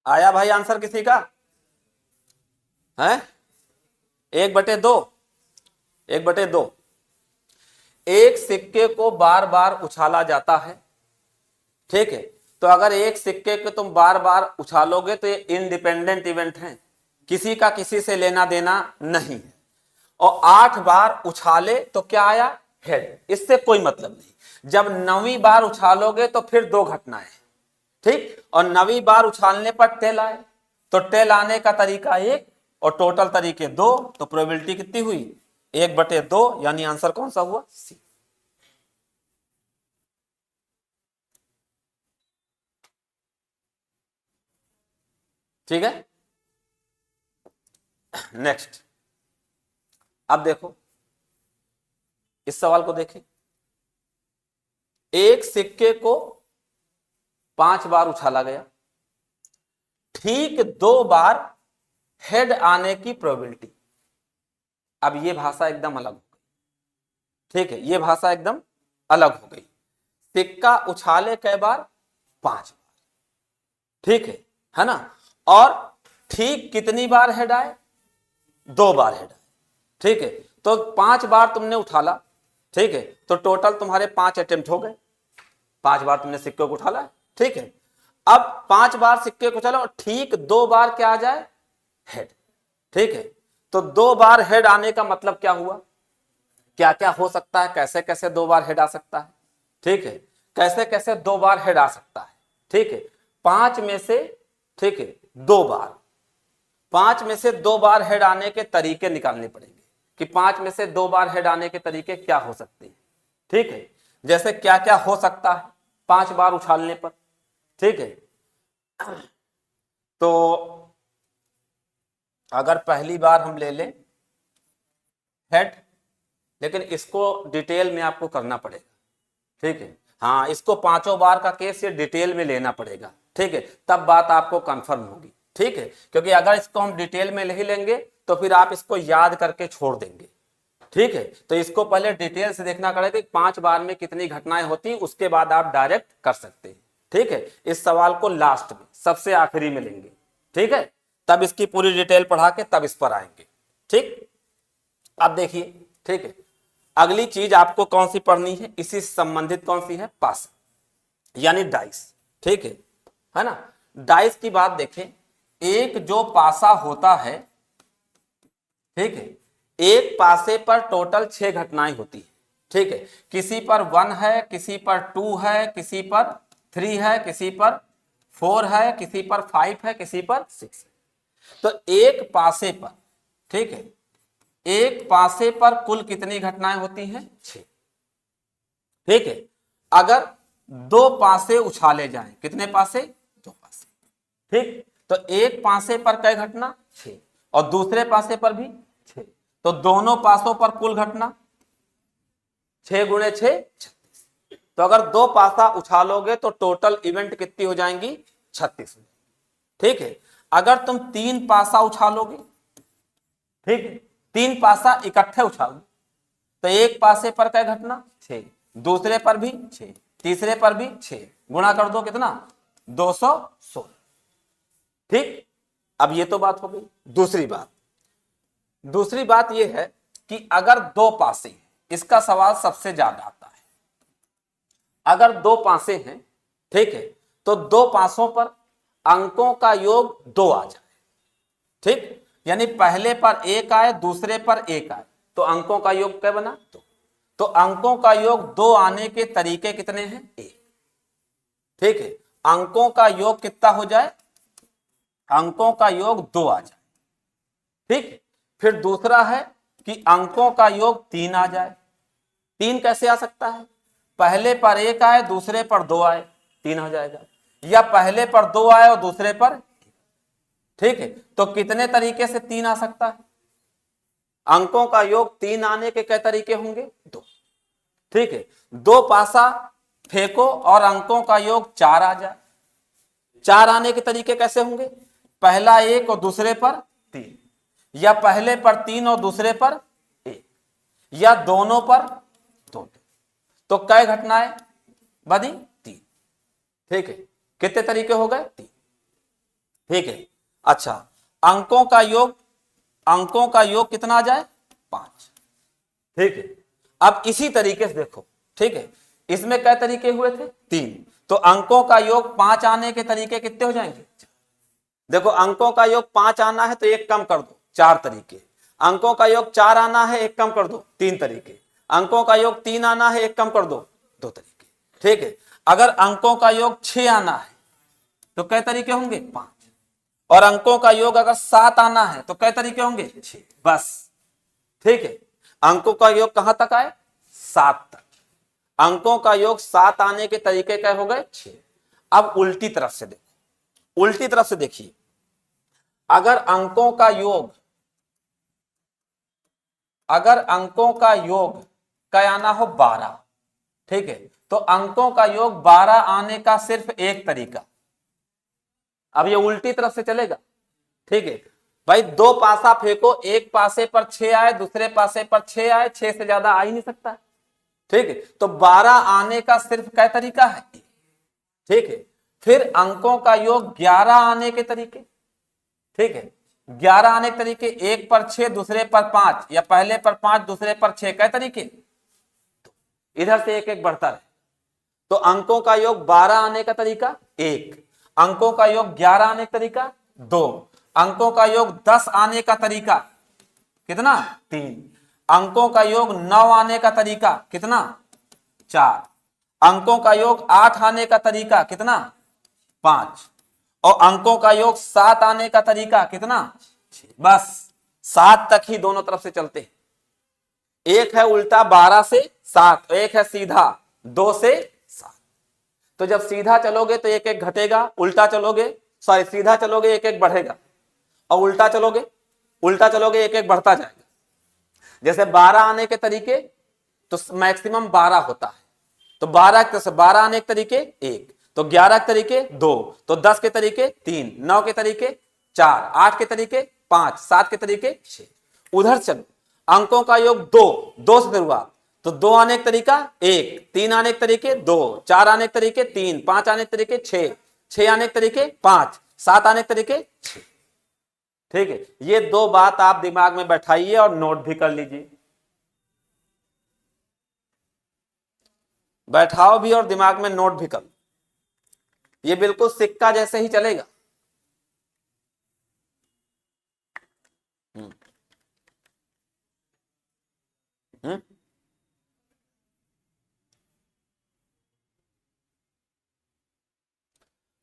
आया भाई आंसर किसी का है, 1/2, 1/2। एक सिक्के को बार बार उछाला जाता है। ठीक है, तो अगर एक सिक्के को तुम बार बार उछालोगे तो ये इंडिपेंडेंट इवेंट है, किसी का किसी से लेना देना नहीं है। और 8 बार उछाले तो क्या आया, हेड, इससे कोई मतलब नहीं। जब 9वीं बार उछालोगे तो फिर 2 घटनाएं, ठीक, और 9वीं बार उछालने पर टेल आए, तो टेल आने का तरीका 1 और टोटल तरीके 2, तो प्रोबेबिलिटी कितनी हुई, 1/2, यानी आंसर कौन सा हुआ, सी। ठीक है, नेक्स्ट। अब देखो इस सवाल को देखें, एक सिक्के को 5 बार उछाला गया, ठीक 2 बार हेड आने की प्रोबेबिलिटी। अब ये भाषा एकदम अलग हो गई। ठीक है, ये भाषा एकदम अलग हो गई। सिक्का उछाले कै बार, 5 बार। ठीक है ना, और ठीक कितनी बार हेड आए, 2 बार हेड आए। ठीक है, तो 5 बार तुमने उछाला, ठीक है, तो टोटल तुम्हारे 5 अटेम्प्ट हो गए, 5 बार तुमने सिक्के को उछाला। ठीक है, अब 5 बार सिक्के को उछाला और ठीक 2 बार क्या आ जाए, हेड। ठीक है, तो 2 बार हेड आने का मतलब क्या हुआ, क्या क्या हो सकता है, कैसे कैसे 2 बार हेड आ सकता है। ठीक है, कैसे कैसे 2 बार हेड आ सकता है। ठीक है, 5 में से, ठीक है, 2 बार, 5 में से 2 बार हेड आने के तरीके निकालने पड़ेंगे कि 5 में से 2 बार हेड आने के तरीके क्या हो सकते हैं। ठीक है, जैसे क्या क्या हो सकता है 5 बार उछालने पर। ठीक है, तो अगर पहली बार हम ले लें हेड, लेकिन इसको डिटेल में आपको करना पड़ेगा, ठीक है। हाँ, इसको 5 बार का केस ये डिटेल में लेना पड़ेगा, ठीक है, तब बात आपको कंफर्म होगी, ठीक है। क्योंकि अगर इसको हम डिटेल में नहीं लेंगे तो फिर आप इसको याद करके छोड़ देंगे, ठीक है। तो इसको पहले डिटेल से देखना पड़ेगा कि 5 बार में कितनी घटनाएं होती हैं, उसके बाद आप डायरेक्ट कर सकते हैं, ठीक है। इस सवाल को लास्ट में, सबसे आखिरी में लेंगे, ठीक है, तब इसकी पूरी डिटेल पढ़ा के तब इस पर आएंगे, ठीक। अब देखिए, ठीक है, अगली चीज आपको कौन सी पढ़नी है, इसी से संबंधित कौन सी है, पास यानी डाइस, ठीक है ना। डाइस की बात देखें, एक जो पासा होता है, ठीक है, एक पासे पर टोटल 6 घटनाएं होती है, ठीक है। किसी पर 1 है, किसी पर 2 है, किसी पर 3 है, किसी पर 4 है, किसी पर 5 है, किसी पर 6 है। तो एक पासे पर, ठीक है, एक पासे पर कुल कितनी घटनाएं होती हैं, 6, ठीक है। अगर 2 पासे उछाले जाएं, कितने पासे, 2 पासे, ठीक। तो एक पासे पर कई घटना, 6, और दूसरे पासे पर भी 6, तो दोनों पासों पर कुल घटना 6 गुणे 6 36। तो अगर 2 पासा उछालोगे तो टोटल इवेंट कितनी हो जाएंगी, 36, ठीक है। अगर तुम 3 पासा उछालोगे, ठीक है, 3 पासा इकट्ठे उछालो तो एक पासे पर क्या घटना, 6, दूसरे पर भी 6, तीसरे पर भी 6, गुणा कर दो कितना, 216, ठीक। अब ये तो बात हो गई। दूसरी बात यह है कि अगर 2 पासे, इसका सवाल सबसे ज्यादा आता है, अगर 2 पासे हैं, ठीक है, तो 2 पासों पर अंकों का योग 2 आ जाए, ठीक, यानी पहले पर 1 आए, दूसरे पर 1 आए, तो अंकों का योग क्या बना, 2। तो अंकों का योग 2 आने के तरीके कितने हैं, 1, ठीक है। अंकों का योग कितना हो जाए, अंकों का योग 2 आ जाए, ठीक। फिर दूसरा है कि अंकों का योग 3 आ जाए। 3 कैसे आ सकता है, पहले पर 1 आए, दूसरे पर 2 आए, 3 हो जाएगा, या पहले पर 2 आए और दूसरे पर, ठीक है। तो कितने तरीके से 3 आ सकता है, अंकों का योग 3 आने के क्या तरीके होंगे, 2, ठीक है। 2 पासा फेंको और अंकों का योग 4 आ जाए, 4 आने के तरीके कैसे होंगे, पहला 1 और दूसरे पर 3, या पहले पर 3 और दूसरे पर 1, या दोनों पर 2। तो कै घटनाएं बनी, 3, ठीक है। कितने तरीके हो गए, 3, ठीक है। अच्छा, अंकों का योग कितना आ जाए, 5, ठीक है। अब इसी तरीके से देखो, ठीक है, इसमें क्या तरीके हुए थे, 3, तो अंकों का योग 5 आने के तरीके कितने हो जाएंगे, देखो अंकों का योग 5 आना है तो 1 कम कर दो, 4 तरीके। अंकों का योग 4 आना है, 1 कम कर दो, 3 तरीके। अंकों का योग 3 आना है, 1 कम कर दो, 2 तरीके, ठीक है। अगर अंकों का योग 6 आना है तो कै तरीके होंगे, 5, और अंकों का योग अगर 7 आना है तो कै तरीके होंगे, 6, बस, ठीक है। अंकों का योग कहां तक आए, 7 तक। अंकों का योग 7 आने के तरीके क्या हो गए, 6। अब उल्टी तरफ से देखो, उल्टी तरफ से देखिए, अगर अंकों का योग क्या आना हो, 12, ठीक है, तो अंकों का योग 12 आने का सिर्फ एक तरीका, अब ये उल्टी तरफ से चलेगा, ठीक है भाई। 2 पासा फेंको, एक पासे पर 6 आए, दूसरे पासे पर 6 आए, 6 से ज्यादा आ ही नहीं सकता, ठीक है। तो 12 आने का सिर्फ क्या तरीका है, ठीक है। फिर अंकों का योग 11 आने के तरीके, ठीक है, 11 आने के तरीके, एक पर 6, दूसरे पर 5, या पहले पर 5, दूसरे पर 6, क्या तरीके, तो इधर से एक एक बढ़ता रहे। तो अंकों का योग 12 आने का तरीका 1, अंकों का योग 11 आने का तरीका 2, अंकों का योग 10 आने का तरीका कितना, 3, अंकों का योग 9 आने का तरीका कितना, 4, अंकों का योग 8 आने का तरीका कितना, 5, और अंकों का योग 7 आने का तरीका कितना, 6। बस 7 तक ही दोनों तरफ से चलते हैं। एक है उल्टा 12 से 7, एक है सीधा 2 से 7। तो जब सीधा चलोगे तो एक एक घटेगा, उल्टा चलोगे, सॉरी सीधा चलोगे एक एक बढ़ेगा, और उल्टा चलोगे एक एक बढ़ता जाएगा। जैसे 12 आने के तरीके तो मैक्सिमम 12 होता है, तो 12 आने के तरीके 1, तो 11 के तरीके 2, तो 10 के तरीके 3, 9 के तरीके 4, 8 के तरीके 5, 7 के तरीके 6। उधर चलो, अंकों का योग 2 से शुरुआत, तो 2 आने के तरीका 1, 3 आने के तरीके 2, 4 आने के तरीके 3, 5 आने के तरीके 6, 6 आने के तरीके 5, 7 आने के तरीके 6। ठीक है, ये 2 बात आप दिमाग में बैठाइए और नोट भी कर लीजिए, बैठाओ भी और दिमाग में नोट भी कर, ये बिल्कुल सिक्का जैसे ही चलेगा। हम्म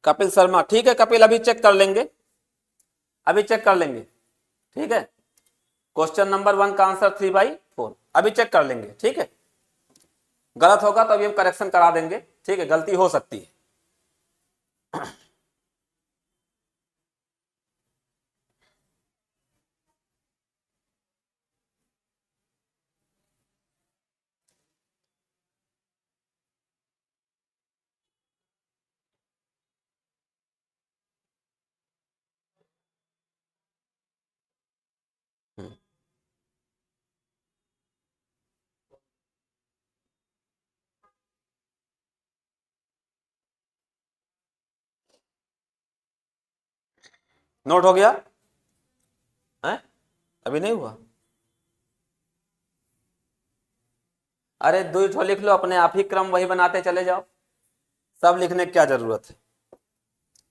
कपिल शर्मा, ठीक है कपिल, अभी चेक कर लेंगे, अभी चेक कर लेंगे। ठीक है, क्वेश्चन नंबर 1 का आंसर 3/4, अभी चेक कर लेंगे। ठीक है, गलत होगा तो अभी हम करेक्शन करा देंगे। ठीक है, गलती हो सकती है। नोट हो गया है? अभी नहीं हुआ? अरे 2 ठो लिख लो, अपने आप ही क्रम वही बनाते चले जाओ, सब लिखने की क्या जरूरत है।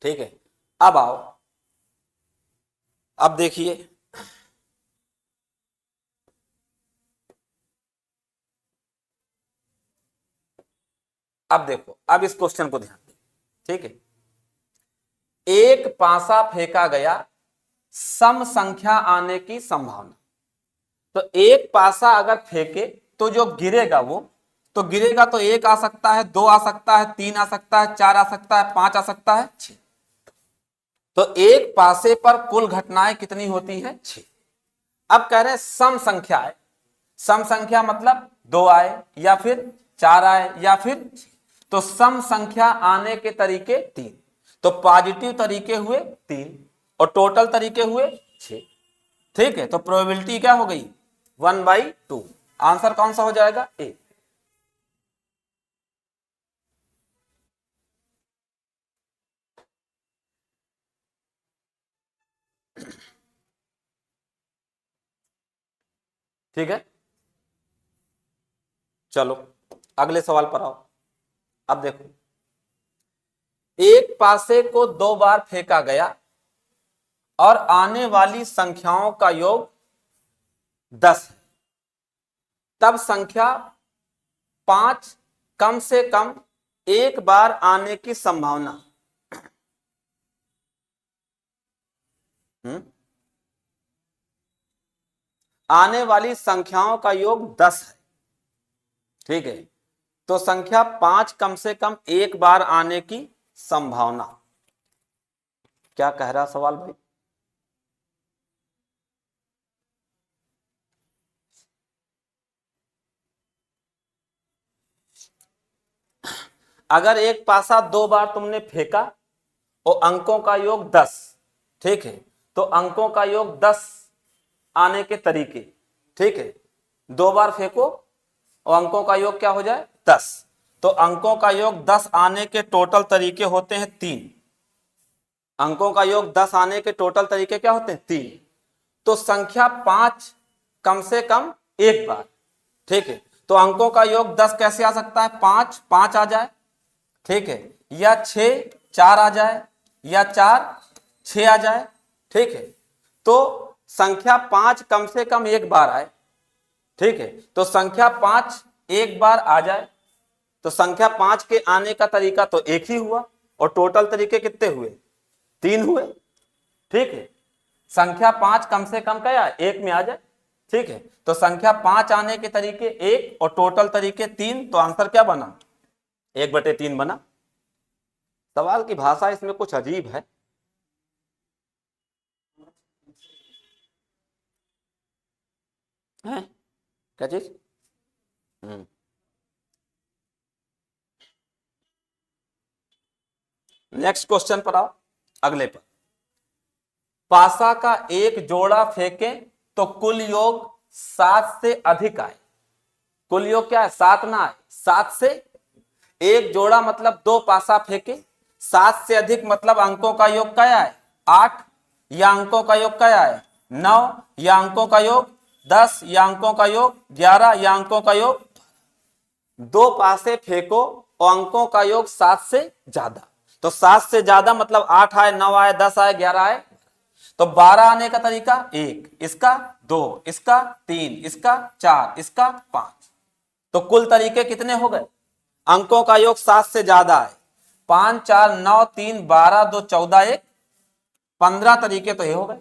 ठीक है, अब आओ, अब देखिए, अब देखो, अब इस क्वेश्चन को ध्यान दे। ठीक है, एक पासा फेंका गया, सम संख्या आने की संभावना। तो एक पासा अगर फेंके तो जो गिरेगा वो, तो गिरेगा तो 1 आ सकता है, 2 आ सकता है, 3 आ सकता है, 4 आ सकता है, 5 आ सकता है, 6। तो एक पासे पर कुल घटनाएं कितनी होती हैं? 6। अब कह रहे हैं सम संख्या है, सम संख्या मतलब 2 आए या फिर 4 आए या फिर 6। तो सम संख्या आने के तरीके 3, तो पॉजिटिव तरीके हुए 3 और टोटल तरीके हुए 6। ठीक है, तो प्रोबेबिलिटी क्या हो गई? 1/2। आंसर कौन सा हो जाएगा? ए। ठीक है, चलो अगले सवाल पर आओ। अब देखो, एक पासे को 2 बार फेंका गया और आने वाली संख्याओं का योग 10 है, तब संख्या 5 कम से कम एक बार आने की संभावना। आने वाली संख्याओं का योग 10 है। ठीक है, तो संख्या 5 कम से कम एक बार आने की संभावना। क्या कह रहा सवाल भाई? अगर एक पासा 2 बार तुमने फेंका और अंकों का योग 10, ठीक है, तो अंकों का योग 10 आने के तरीके। ठीक है, 2 बार फेंको और अंकों का योग क्या हो जाए? 10। तो अंकों का योग 10 आने के टोटल तरीके होते हैं 3। अंकों का योग 10 आने के टोटल तरीके क्या होते हैं? 3। तो संख्या 5 कम से कम एक बार। ठीक है, तो अंकों का योग 10 कैसे आ सकता है? 5 5 आ जाए, ठीक है, या 6 4 आ जाए, या 4 6 आ जाए। ठीक है, तो संख्या 5 कम से कम एक बार आए। ठीक है, तो संख्या 5 एक बार आ जाए, तो संख्या 5 के आने का तरीका तो एक ही हुआ और टोटल तरीके कितने हुए? 3 हुए। ठीक है, संख्या 5 कम से कम क्या एक में आ जाए। ठीक है, तो संख्या 5 आने के तरीके 1 और टोटल तरीके 3, तो आंसर क्या बना? 1/3 बना। सवाल की भाषा इसमें कुछ अजीब है। हैं? क्या चीज? नेक्स्ट क्वेश्चन पर आओ, अगले पर। पासा का एक जोड़ा फेंके तो कुल योग 7 से अधिक आए। कुल योग क्या है? 7 ना आए, 7 से एक जोड़ा मतलब 2 पासा फेंके, 7 से अधिक मतलब अंकों का योग क्या है? 8, या अंकों का योग क्या है? 9, या अंकों का योग 10, या अंकों का योग 11, या अंकों का योग। 2 पासे फेंको और अंकों का योग 7 से ज्यादा, तो 7 से ज्यादा मतलब 8 आए, 9 आए, 10 आए, 11 आए। तो 12 आने का तरीका 1, इसका 2, इसका 3, इसका 4, इसका 5। तो कुल तरीके कितने हो गए? अंकों का योग 7 से ज्यादा है। 5, 4, 9, 3, 12, 2, 14, 1, 15 तरीके तो ये हो गए।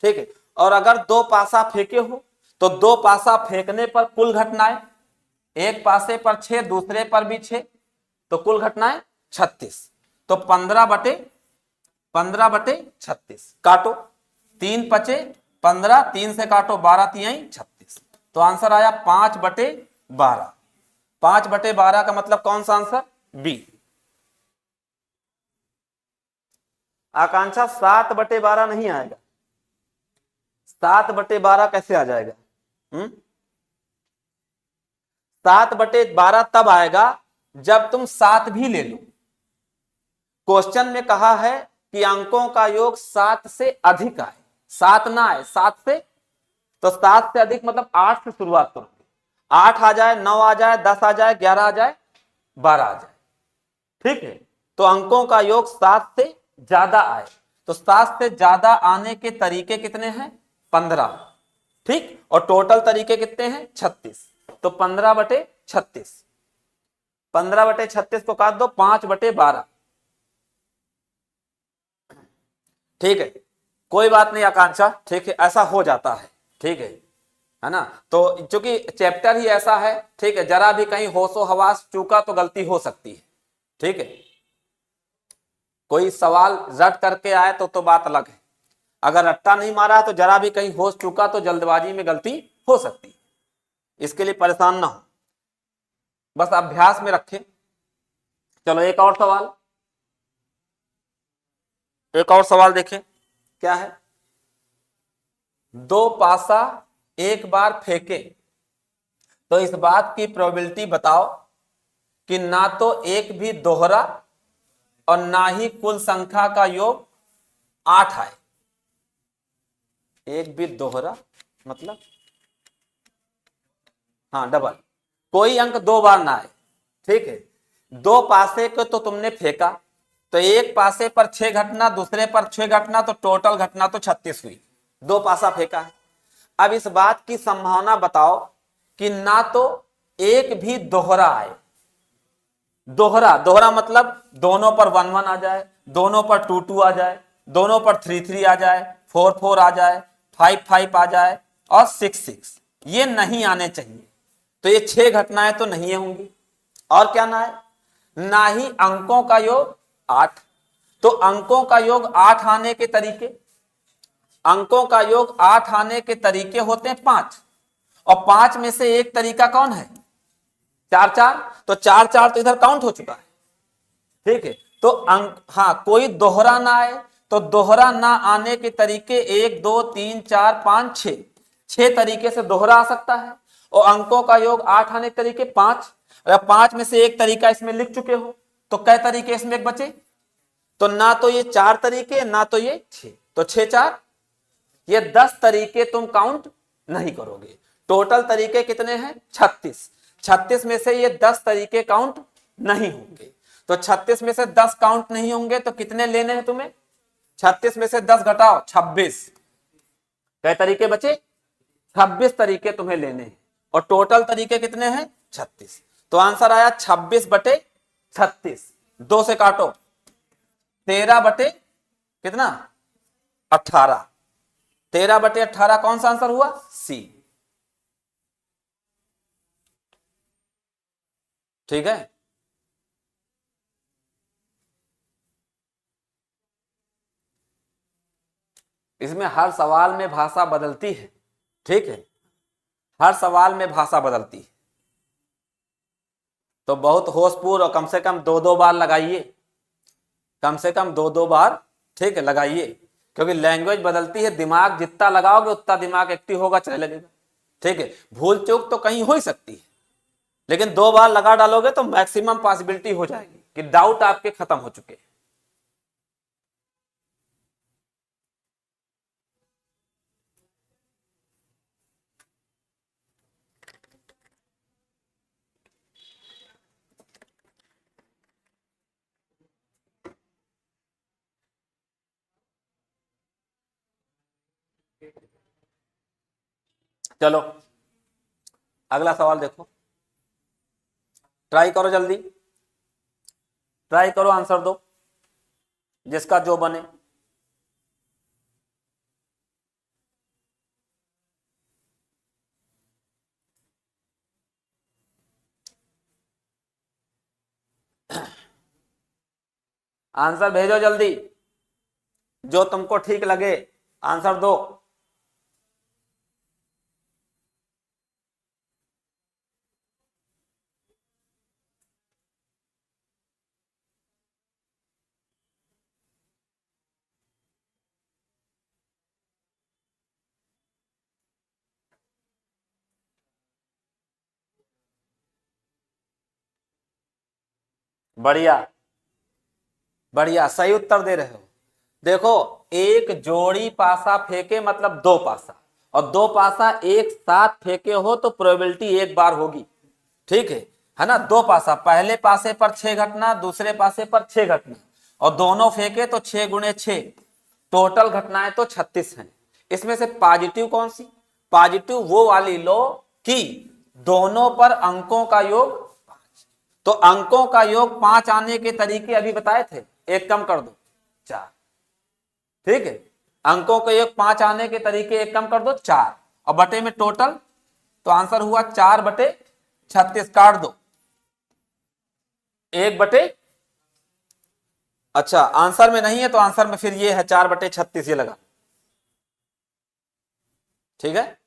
ठीक है। और अगर 2 पासा फेंके हो तो 2 पासा फेंकने पर कुल घटनाएं, एक पासे पर 6, दूसरे पर भी 6, तो कुल घटनाएं 36। तो 15/36 काटो, 3 पचे 15, 3 से काटो 12 तिहाई 36। तो आंसर आया 5/12। 5/12 का मतलब कौन सा आंसर? बी। आकांक्षा 7/12 नहीं आएगा। 7/12 कैसे आ जाएगा? 7/12 तब आएगा जब तुम 7 भी ले लो। क्वेश्चन में कहा है कि अंकों का योग 7 से अधिक आए, 7 ना आए, 7 से, तो 7 से अधिक मतलब 8 से शुरुआत करो। 8 आ जाए, 9 आ जाए, 10 आ जाए, 11 आ जाए, 12 आ जाए। ठीक है। तो अंकों का योग 7 से ज्यादा आए, तो 7 से ज्यादा आने के तरीके कितने हैं? 15। ठीक। और टोटल तरीके कितने हैं? 36। तो 15/36। 15/36 को काट दो, 5/12। ठीक है, कोई बात नहीं आकांक्षा। ठीक है, ऐसा हो जाता है। ठीक है ना। तो चूंकि चैप्टर ही ऐसा है, ठीक है, जरा भी कहीं होशो हवास चूका तो गलती हो सकती है। ठीक है, कोई सवाल रट करके आए तो बात अलग है। अगर रट्टा नहीं मारा तो जरा भी कहीं होश चूका तो जल्दबाजी में गलती हो सकती है। इसके लिए परेशान ना हो, बस अभ्यास में रखें। चलो एक और सवाल, एक और सवाल देखें क्या है। 2 पासा एक बार फेंके तो इस बात की प्रोबेबिलिटी बताओ कि ना तो एक भी दोहरा और ना ही कुल संख्या का योग 8 आए। एक भी दोहरा मतलब हाँ डबल, कोई अंक 2 बार ना आए। ठीक है। 2 पासे को तो तुमने फेंका, तो एक पासे पर 6 घटना, दूसरे पर 6 घटना, तो टोटल घटना तो 36 हुई। 2 पासा फेंका है। अब इस बात की संभावना बताओ कि ना तो एक भी दोहरा आए। दोहरा, दोहरा मतलब दोनों पर 1 1 आ जाए, दोनों पर 2 2 आ जाए, दोनों पर 3 3 आ जाए, 4 4 आ जाए, 5 5 आ जाए और 6 6, ये नहीं आने चाहिए। तो ये 6 घटनाएं तो नहीं होंगी। और क्या ना है? ना ही अंकों का योग 8। तो अंकों का योग 8 आने के तरीके, अंकों का योग 8 आने के तरीके होते हैं 5, और 5 में से एक तरीका कौन है? 4 4। तो 4 4 तो इधर काउंट हो चुका है। ठीक है। तो अंक, हाँ, कोई दोहरा ना आए, तो दोहरा ना आने के तरीके 1 2 3 4 5 6, 6 तरीके से दोहरा आ सकता है। और अंकों का योग 8 आने के तरीके 5। अगर 5 में से एक तरीका इसमें लिख चुके हो तो कै तरीके इसमें एक बचे? तो ना तो ये 4 तरीके, ना तो ये 6, तो 6 4, ये 10 तरीके तुम काउंट नहीं करोगे। टोटल तरीके कितने हैं? 36। 36 में से ये 10 तरीके काउंट नहीं होंगे। तो 36 में से 10 काउंट नहीं होंगे तो कितने लेने हैं तुम्हें? 36 में से 10 घटाओ, 26। कई तरीके बचे? 26 तरीके तुम्हें लेने हैं। और टोटल तरीके कितने हैं? 36। तो आंसर आया 26/36। 2 से काटो, 13 बटे कितना? 18। 13/18 कौन सा आंसर हुआ? सी। ठीक है। इसमें हर सवाल में भाषा बदलती है। ठीक है। हर सवाल में भाषा बदलती है। तो बहुत होशपूर्ण और कम से कम 2-2 बार लगाइए, कम से कम 2-2 बार, ठीक है, लगाइए, क्योंकि लैंग्वेज बदलती है, दिमाग जितना लगाओगे उतना दिमाग एक्टिव होगा, चले लगेगा। ठीक है, भूल चूक तो कहीं हो ही सकती है, लेकिन 2 बार लगा डालोगे तो मैक्सिमम पॉसिबिलिटी हो जाएगी कि डाउट आपके खत्म हो चुके हैं। चलो अगला सवाल देखो, ट्राई करो, जल्दी ट्राई करो, आंसर दो, जिसका जो बने। आंसर भेजो जल्दी, जो तुमको ठीक लगे आंसर दो। बढ़िया बढ़िया, सही उत्तर दे रहे हो। देखो, एक जोड़ी पासा फेंके मतलब 2 पासा, और 2 पासा एक साथ फेंके हो तो प्रोबेबिलिटी 1 बार होगी। ठीक है ना। 2 पासा, पहले पासे पर 6 घटना, दूसरे पासे पर 6 घटना, और दोनों फेंके तो 6 × 6, टोटल घटनाएं तो 36 हैं। इसमें से पॉजिटिव कौन सी? पॉजिटिव वो वाली लो कि दोनों पर अंकों का योग 5। तो अंकों का योग 5 आने के तरीके अभी बताए थे, एक कम कर दो 4। ठीक है, अंकों के योग 5 आने के तरीके एक कम कर दो 4, और बटे में टोटल, तो आंसर हुआ 4/36, काट दो 1/, अच्छा आंसर में नहीं है तो आंसर में फिर ये है 4/36, ये लगा। ठीक है,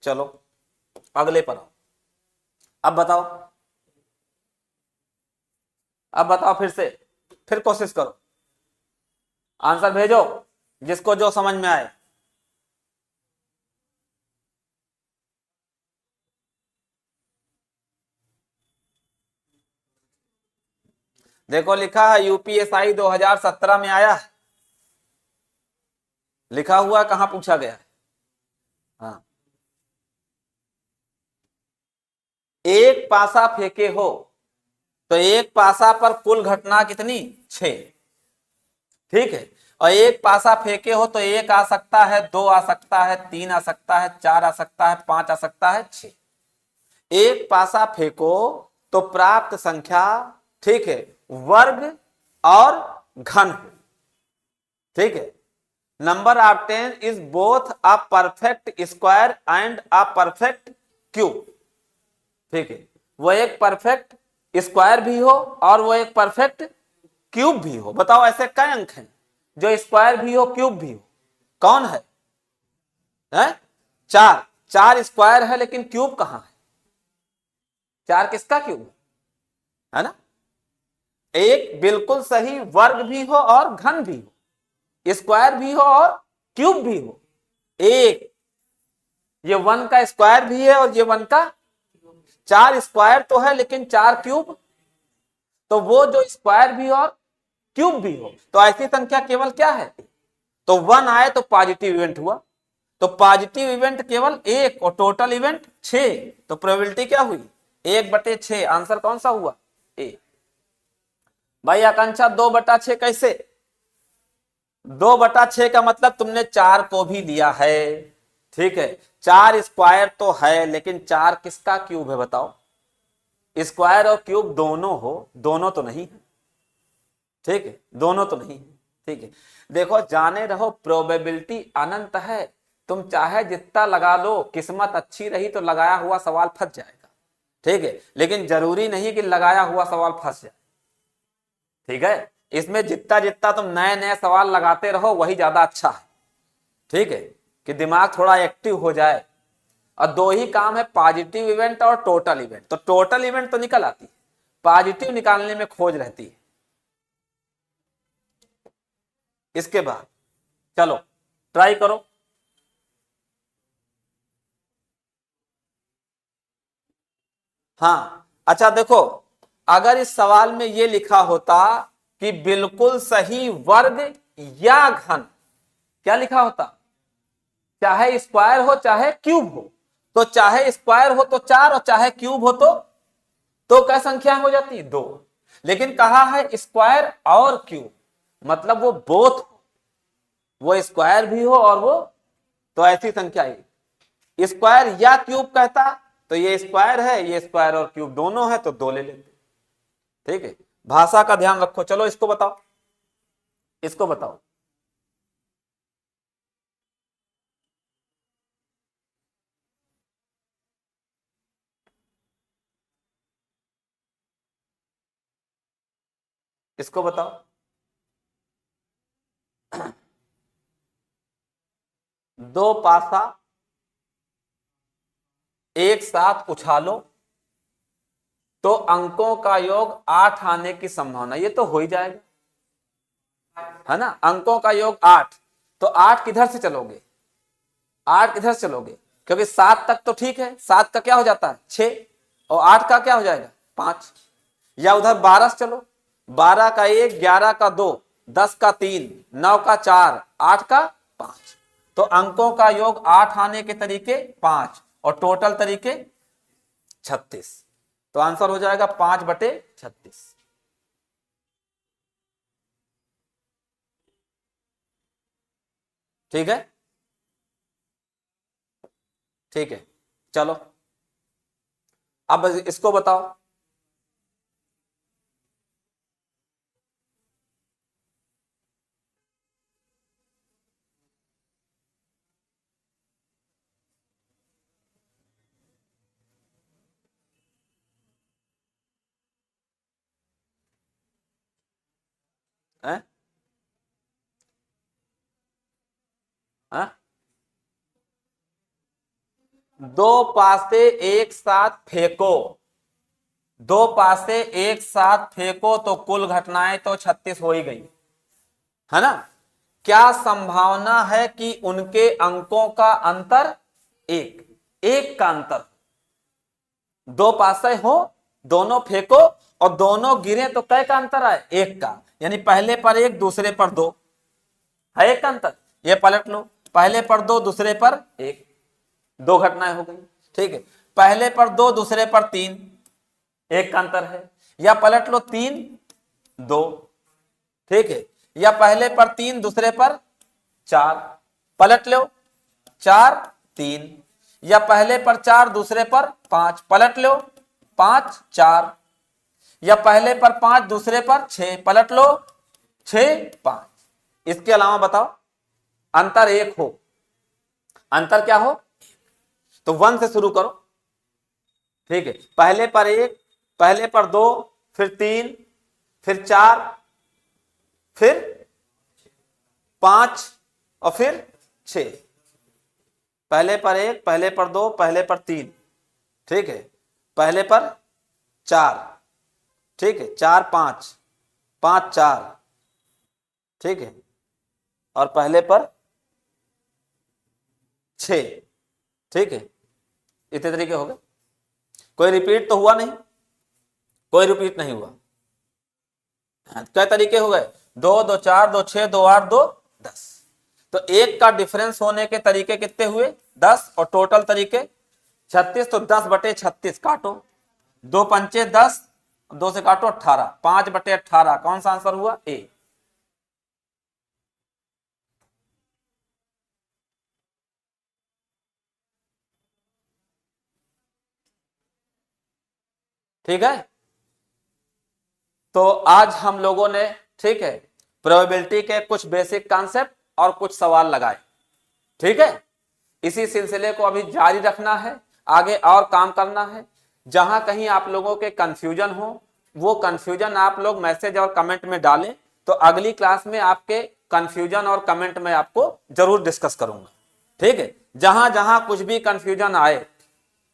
चलो अगले पर आओ। अब बताओ, अब बताओ, फिर कोशिश करो, आंसर भेजो, जिसको जो समझ में आए। देखो लिखा है यूपीएसआई 2017 में आया है, लिखा हुआ कहां पूछा गया है। हाँ, एक पासा फेंके हो तो एक पासा पर कुल घटना कितनी? 6। ठीक है, और एक पासा फेंके हो तो 1 आ सकता है, 2 आ सकता है, 3 आ सकता है, 4 आ सकता है, 5 आ सकता है, 6। एक पासा फेंको तो प्राप्त संख्या, ठीक है, वर्ग और घन हो। ठीक है, number of 10 is both a perfect square and a perfect cube. ठीक है, वो एक परफेक्ट स्क्वायर भी हो और वो एक परफेक्ट क्यूब भी हो। बताओ ऐसे कई अंक हैं जो स्क्वायर भी हो क्यूब भी हो? कौन है? हैं? 4। 4 स्क्वायर है लेकिन क्यूब कहां है? 4 किसका क्यूब है ना? एक बिल्कुल सही, वर्ग भी हो और घन भी हो, स्क्वायर भी हो और क्यूब भी हो। एक ये 1 का स्क्वायर भी है और ये 1 का, 4 स्क्वायर तो है लेकिन 4 क्यूब, तो वो जो स्क्वायर भी और क्यूब भी हो, तो ऐसी संख्या केवल क्या है? तो 1 आए तो पॉजिटिव इवेंट हुआ, तो पॉजिटिव इवेंट केवल 1 और टोटल इवेंट 6, तो प्रोबेबिलिटी क्या हुई? 1/6। आंसर कौन सा हुआ? ए। भाई आकांक्षा 2/6 कैसे? 2/6 का मतलब तुमने 4 को भी लिया है। ठीक है, 4 स्क्वायर तो है लेकिन 4 किसका क्यूब है बताओ? स्क्वायर और क्यूब दोनों हो, दोनों तो नहीं है। ठीक है, दोनों तो नहीं है। ठीक है, देखो जाने रहो, प्रोबेबिलिटी अनंत है, तुम चाहे जितना लगा लो, किस्मत अच्छी रही तो लगाया हुआ सवाल फंस जाएगा। ठीक है, लेकिन जरूरी नहीं कि लगाया हुआ सवाल फंस जाए। ठीक है, इसमें जितना जितना तुम नए नए सवाल लगाते रहो वही ज्यादा अच्छा है। ठीक है, कि दिमाग थोड़ा एक्टिव हो जाए। और दो ही काम है, पॉजिटिव इवेंट और टोटल इवेंट। तो टोटल इवेंट तो निकल आती है, पॉजिटिव निकालने में खोज रहती है। इसके बाद चलो ट्राई करो। हाँ अच्छा देखो, अगर इस सवाल में ये लिखा होता कि बिल्कुल सही वर्ग या घन, क्या लिखा होता? चाहे स्क्वायर हो चाहे क्यूब हो। तो चाहे स्क्वायर हो तो 4 और चाहे क्यूब हो तो क्या संख्या हो जाती? 2। लेकिन कहा है स्क्वायर और क्यूब, मतलब वो बोथ, वो स्क्वायर भी हो और वो, तो ऐसी संख्या ही स्क्वायर या क्यूब कहता तो ये स्क्वायर है, ये स्क्वायर और क्यूब दोनों है तो 2 ले लेते। ठीक है, भाषा का ध्यान रखो। चलो इसको बताओ, इसको बताओ। इसको बताओ। दो पासा एक साथ उछालो तो अंकों का योग 8 आने की संभावना, ये तो हो ही जाएगा, है ना। अंकों का योग 8, तो 8 किधर से चलोगे? 8 किधर से चलोगे? क्योंकि 7 तक तो ठीक है, 7 का क्या हो जाता है? 6, और 8 का क्या हो जाएगा? 5। या उधर 12 से चलो, 12 का 1, 11 का 2, 10 का 3, 9 का 4, 8 का 5। तो अंकों का योग 8 आने के तरीके 5 और टोटल तरीके 36। तो आंसर हो जाएगा 5/36। ठीक है, ठीक है। चलो अब इसको बताओ। है? है? दो पासे एक साथ फेंको, दो पासे एक साथ फेंको तो कुल घटनाएं तो 36 हो ही गई, है ना। क्या संभावना है कि उनके अंकों का अंतर एक, एक का अंतर? दो पासे हो, दोनों फेंको और दोनों गिरे तो कै का अंतर आए? एक का, यानी पहले पर एक दूसरे पर दो, है एक का अंतर। ये पलट लो, पहले पर दो दूसरे पर एक, दो घटनाएं हो गई। ठीक है, पहले पर दो दूसरे पर तीन, एक का अंतर है। या पलट लो, 3 2, ठीक है। या पहले पर 3 दूसरे पर 4, पलट लो, 4 3। या पहले पर 4 दूसरे पर 5, पलट लो, 5 4। या पहले पर 5 दूसरे पर 6, पलट लो, 6 5। इसके अलावा बताओ अंतर एक हो, अंतर क्या हो? तो 1 से शुरू करो। ठीक है, पहले पर 1, पहले पर 2, फिर 3, फिर 4, फिर 5 और फिर 6। पहले पर 1, पहले पर 2, पहले पर 3, ठीक है, पहले पर 4, ठीक है, 4 5, 5 4, ठीक है, और पहले पर 6, ठीक है। इतने तरीके हो गए, कोई रिपीट तो हुआ नहीं, कोई रिपीट नहीं हुआ। क्या तरीके हो गए? 2 2 4 2 6 2 8 2 10। तो एक का डिफरेंस होने के तरीके कितने हुए? 10, और टोटल तरीके 36। तो 10/36 काटो, 2 पंचे 10, 2 से काटो 18, 5/18। कौन सा आंसर हुआ? ए। ठीक है, तो आज हम लोगों ने, ठीक है, प्रोबेबिलिटी के कुछ बेसिक कॉन्सेप्ट और कुछ सवाल लगाए। ठीक है, इसी सिलसिले को अभी जारी रखना है, आगे और काम करना है। जहां कहीं आप लोगों के कंफ्यूजन हो, वो कंफ्यूजन आप लोग मैसेज और कमेंट में डालें, तो अगली क्लास में आपके कंफ्यूजन और कमेंट में आपको जरूर डिस्कस करूंगा। ठीक है, जहां जहां कुछ भी कंफ्यूजन आए,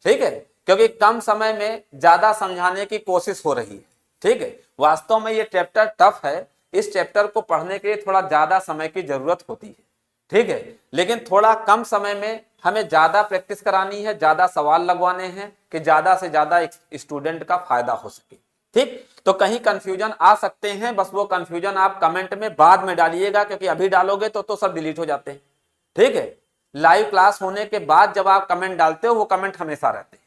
ठीक है, क्योंकि कम समय में ज्यादा समझाने की कोशिश हो रही है। ठीक है, वास्तव में ये चैप्टर टफ है, इस चैप्टर को पढ़ने के लिए थोड़ा ज्यादा समय की जरूरत होती है। ठीक है, लेकिन थोड़ा कम समय में हमें ज्यादा प्रैक्टिस करानी है, ज्यादा सवाल लगवाने हैं कि ज्यादा से ज्यादा स्टूडेंट का फायदा हो सके। ठीक, तो कहीं कंफ्यूजन आ सकते हैं, बस वो कंफ्यूजन आप कमेंट में बाद में डालिएगा, क्योंकि अभी डालोगे तो सब डिलीट हो जाते हैं। ठीक है, लाइव क्लास होने के बाद जब आप कमेंट डालते हो वो कमेंट हमेशा रहते हैं।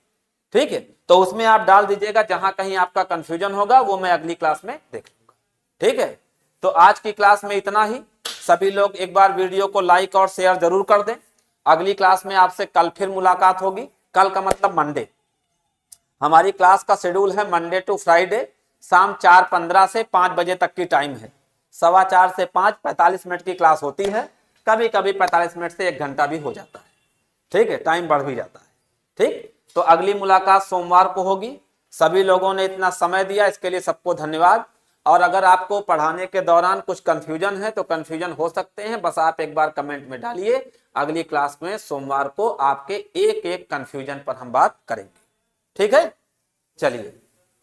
ठीक है, तो उसमें आप डाल दीजिएगा, जहां कहीं आपका कंफ्यूजन होगा वो मैं अगली क्लास में देख लूंगा। ठीक है, तो आज की क्लास में इतना ही। सभी लोग एक बार वीडियो को लाइक और शेयर जरूर कर दें। अगली क्लास में आपसे कल फिर मुलाकात होगी। कल का मतलब मंडे। हमारी क्लास का शेड्यूल है मंडे टू फ्राइडे, शाम 4:15 से 5 बजे तक की टाइम है। 4:15 से 5 45 मिनट की क्लास होती है, कभी कभी 45 मिनट से 1 घंटा भी हो जाता है। ठीक है, टाइम बढ़ भी जाता है। ठीक, तो अगली मुलाकात सोमवार को होगी। सभी लोगों ने इतना समय दिया, इसके लिए सबको धन्यवाद। और अगर आपको पढ़ाने के दौरान कुछ कंफ्यूजन है तो कंफ्यूजन हो सकते हैं, बस आप एक बार कमेंट में डालिए। अगली क्लास में सोमवार को आपके एक एक कंफ्यूजन पर हम बात करेंगे। ठीक है, चलिए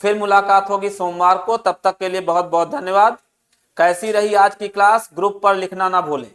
फिर मुलाकात होगी सोमवार को। तब तक के लिए बहुत बहुत धन्यवाद। कैसी रही आज की क्लास ग्रुप पर लिखना ना भूलें।